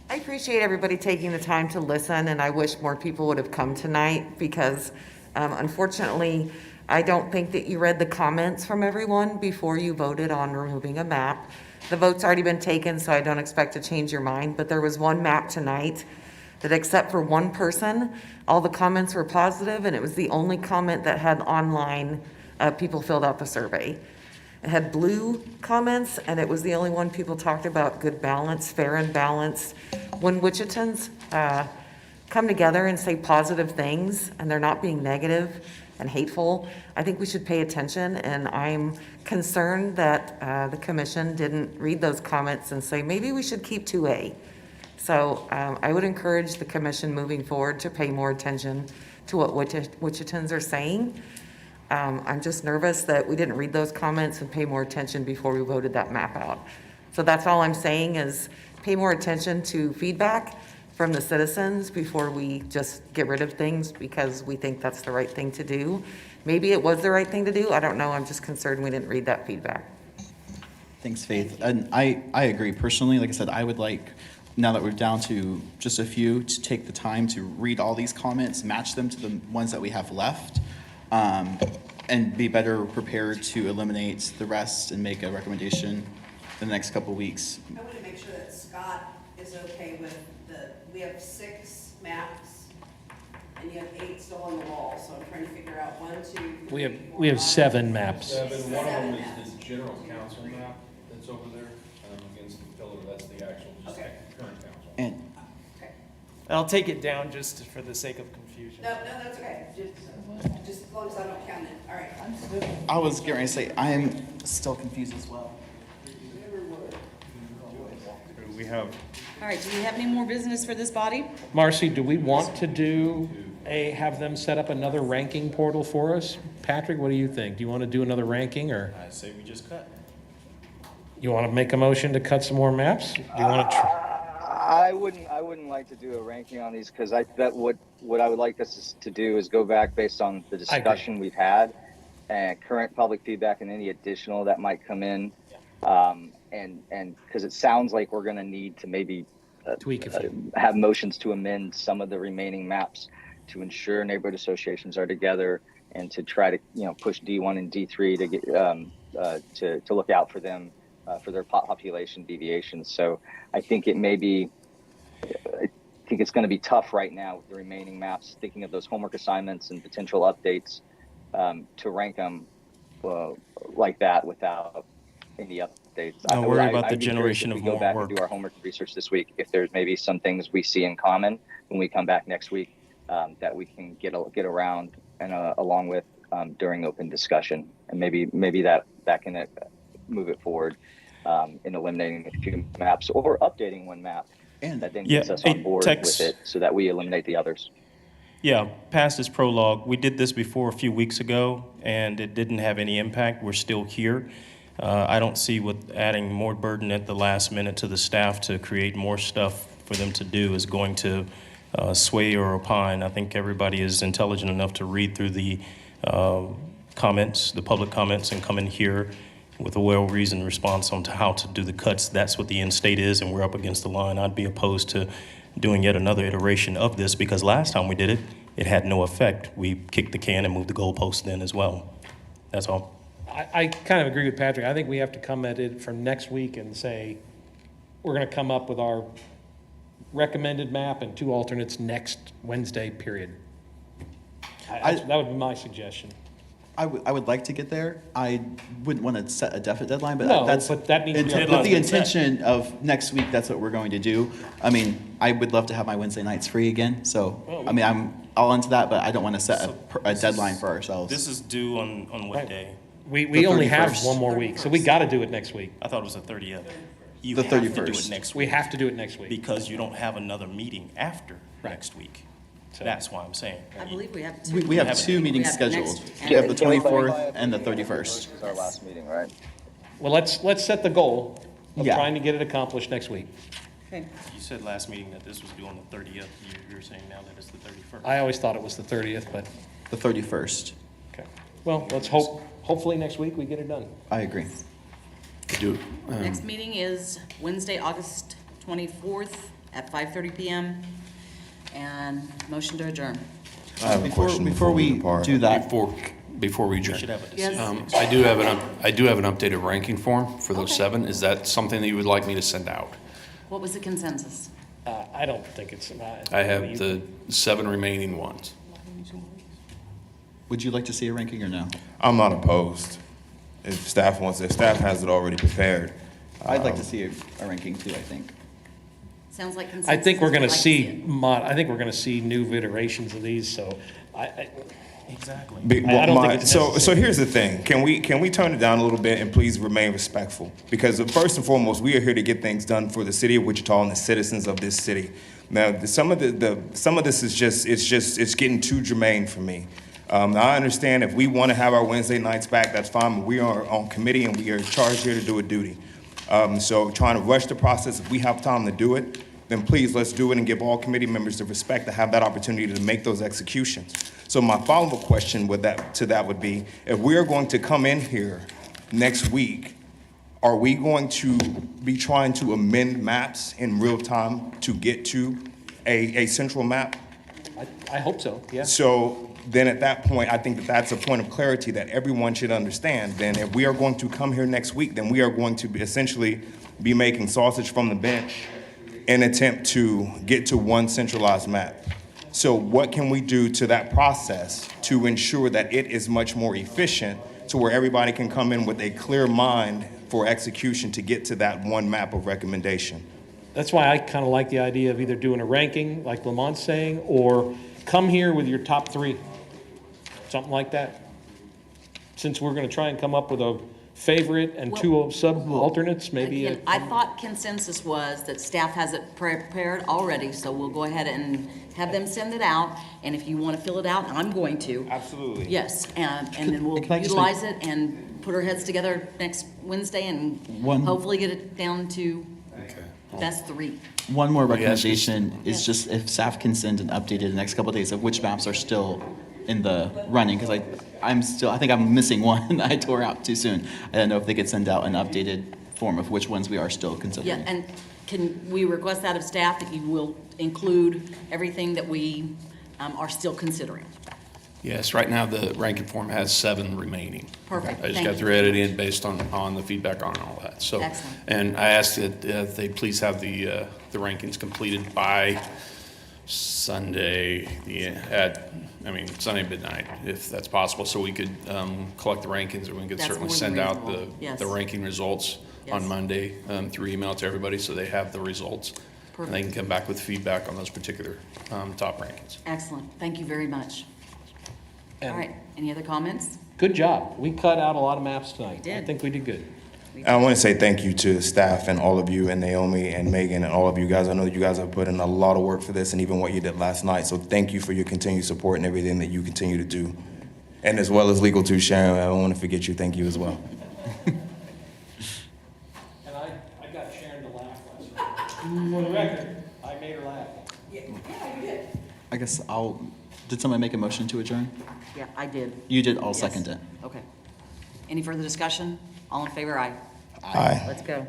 I appreciate everybody taking the time to listen, and I wish more people would have come tonight because unfortunately, I don't think that you read the comments from everyone before you voted on removing a map. The vote's already been taken, so I don't expect to change your mind, but there was one map tonight that except for one person, all the comments were positive, and it was the only comment that had online, people filled out the survey. It had blue comments, and it was the only one people talked about good balance, fair and balanced. When Wichitans come together and say positive things, and they're not being negative and hateful, I think we should pay attention, and I'm concerned that the commission didn't read those comments and say, maybe we should keep 2A. So I would encourage the commission moving forward to pay more attention to what Wichitans are saying. I'm just nervous that we didn't read those comments and pay more attention before we voted that map out. So that's all I'm saying is pay more attention to feedback from the citizens before we just get rid of things because we think that's the right thing to do. Maybe it was the right thing to do. I don't know. I'm just concerned we didn't read that feedback.
Thanks, Faith. And I agree personally. Like I said, I would like, now that we're down to just a few, to take the time to read all these comments, match them to the ones that we have left, and be better prepared to eliminate the rest and make a recommendation in the next couple of weeks.
I want to make sure that Scott is okay with we have 6 maps and you have 8 still on the wall, so I'm trying to figure out 1, 2, 3,
We have 7 maps.
One of them is the general council map that's over there against the pillar. That's the actual current council.
And
I'll take it down just for the sake of confusion.
No, that's okay. Just as long as I don't count it. All right.
I was getting ready to say, I am still confused as well.
We have,
All right, do we have any more business for this body?
Marcy, do we want to have them set up another ranking portal for us? Patrick, what do you think? Do you want to do another ranking, or
I say we just cut.
you want to make a motion to cut some more maps? Do you want to?
I wouldn't like to do a ranking on these because I bet what I would like us to do is go back based on the discussion we've had and current public feedback and any additional that might come in. And because it sounds like we're going to need to maybe
Tweak a few.
have motions to amend some of the remaining maps to ensure neighborhood associations are together and to try to push D1 and D3 to get to look out for them for their population deviations. So I think it may be. I think it's going to be tough right now with the remaining maps. Thinking of those homework assignments and potential updates to rank them like that without any updates.
Don't worry about the
I'd be curious
generation
if
of
we go
more
back
work.
and do our homework and research this week. If there's maybe some things we see in common when we come back next week that we can get around and along with during open discussion, and maybe that can move it forward in eliminating a few maps or updating one map that then gets us on board with it, so that we eliminate the others.
Yeah, past this prologue, we did this before a few weeks ago, and it didn't have any impact. We're still here. I don't see what adding more burden at the last minute to the staff to create more stuff for them to do is going to sway or opine. I think everybody is intelligent enough to read through the comments, the public comments, and come in here with a well-reasoned response on to how to do the cuts. That's what the end state is, and we're up against the line. I'd be opposed to doing yet another iteration of this, because last time we did it, it had no effect. We kicked the can and moved the goalpost then as well. That's all.
I kind of agree with Patrick. I think we have to come at it from next week and say, we're going to come up with our recommended map and 2 alternates next Wednesday, period. That would be my suggestion.
I would like to get there. I wouldn't want to set a definite deadline, but
No,
that's
but that needs to be-
with the intention of next week. That's what we're going to do. I mean, I would love to have my Wednesday nights free again. So I mean, I'm all into that, but I don't want to set a deadline for ourselves.
This is due on what day?
We only have
31st.
one more week, so we got to do it next week.
I thought it was the 30th. You
The
have to do
31st.
it next
We
week
have to do it next week.
because you don't have another meeting after next week.
So-
That's why I'm saying.
I believe we have two.
We have 2 meetings
We have
scheduled.
next-
We have the
Can we
24th
clarify
and the
if
31st.
This is our last meeting, right?
Well, let's set the goal of
Yeah.
trying to get it accomplished next week.
Okay.
You said last meeting that this was due on the 30th. You're saying now that it's the 31st.
I always thought it was the 30th, but,
The 31st.
okay. Well, let's hopefully next week we get it done.
I agree.
Next meeting is Wednesday, August 24th at 5:30 PM. And motion to adjourn.
I have a question
Before we
depart.
do that,
Before we adjourn.
Should have a
Yes.
decision.
I do have an updated ranking form for those
Okay.
7. Is that something that you would like me to send out?
What was the consensus?
I don't think it's.
I have the 7 remaining ones.
would you like to see a ranking or no?
I'm not opposed. If staff has it already prepared.
I'd like to see a ranking too, I think.
Sounds like consensus.
I think we're
is
going to
we'd like
see
it.
I think we're going to see new iterations of these. So
Exactly.
I don't think it's
So
necessary.
here's the thing. Can we turn it down a little bit and please remain respectful? Because first and foremost, we are here to get things done for the city of Wichita and the citizens of this city. Now, some of this is it's getting too germane for me. I understand if we want to have our Wednesday nights back, that's fine. But we are on committee and we are charged here to do a duty. So trying to rush the process, if we have time to do it, then please let's do it and give all committee members the respect to have that opportunity to make those executions. So my follow-up question would be, if we are going to come in here next week, are we going to be trying to amend maps in real time to get to a central map?
I hope so. Yeah.
So then at that point, I think that's a point of clarity that everyone should understand. Then if we are going to come here next week, then we are going to essentially be making sausage from the bench in an attempt to get to one centralized map. So what can we do to that process to ensure that it is much more efficient to where everybody can come in with a clear mind for execution to get to that one map of recommendation?
That's why I kind of like the idea of either doing a ranking, like Lamont's saying, or come here with your top 3, something like that. Since we're going to try and come up with a favorite and
Well,
2 sub-alternates, maybe.
Again, I thought consensus was that staff has it prepared already, so we'll go ahead and have them send it out. And if you want to fill it out, I'm going to.
Absolutely.
Yes, and then we'll
Can I just
utilize it and put our heads together next Wednesday and hopefully get it down to best 3.
One more recommendation is just if staff can send an update in the next couple of days of which maps are still in the running, because I think I'm missing one I tore out too soon. I don't know if they could send out an updated form of which ones we are still considering.
Yeah, and can we request that of staff that you will include everything that we are still considering?
Yes, right now the ranking form has 7 remaining.
Perfect,
I just
thank
got
you.
through editing based on the feedback on all that. So,
Excellent.
and I asked that they please have the rankings completed by Sunday Sunday midnight, if that's possible, so we could collect the rankings, and we could
That's
certainly
more than
send out
reasonable. Yes.
the ranking results on
Yes.
Monday through email to everybody, so they have the results. And they can come back with feedback on those particular top rankings.
Excellent, thank you very much. All
And
right, any other comments?
Good job. We cut out a lot of maps tonight.
We did.
I think we did good.
I want to say thank you to staff and all of you, and Naomi and Megan and all of you guys. I know that you guys have put in a lot of work for this, and even what you did last night. So thank you for your continued support and everything that you continue to do. And as well as legal too, Sharon, I don't want to forget you. Thank you as well.
And I got Sharon to laugh last night. For the record, I made her laugh.
I guess did somebody make a motion to adjourn?
Yeah, I did.
You did, I'll
Yes.
second it.
Okay. Any further discussion? All in favor, aye.
Aye.
Let's go.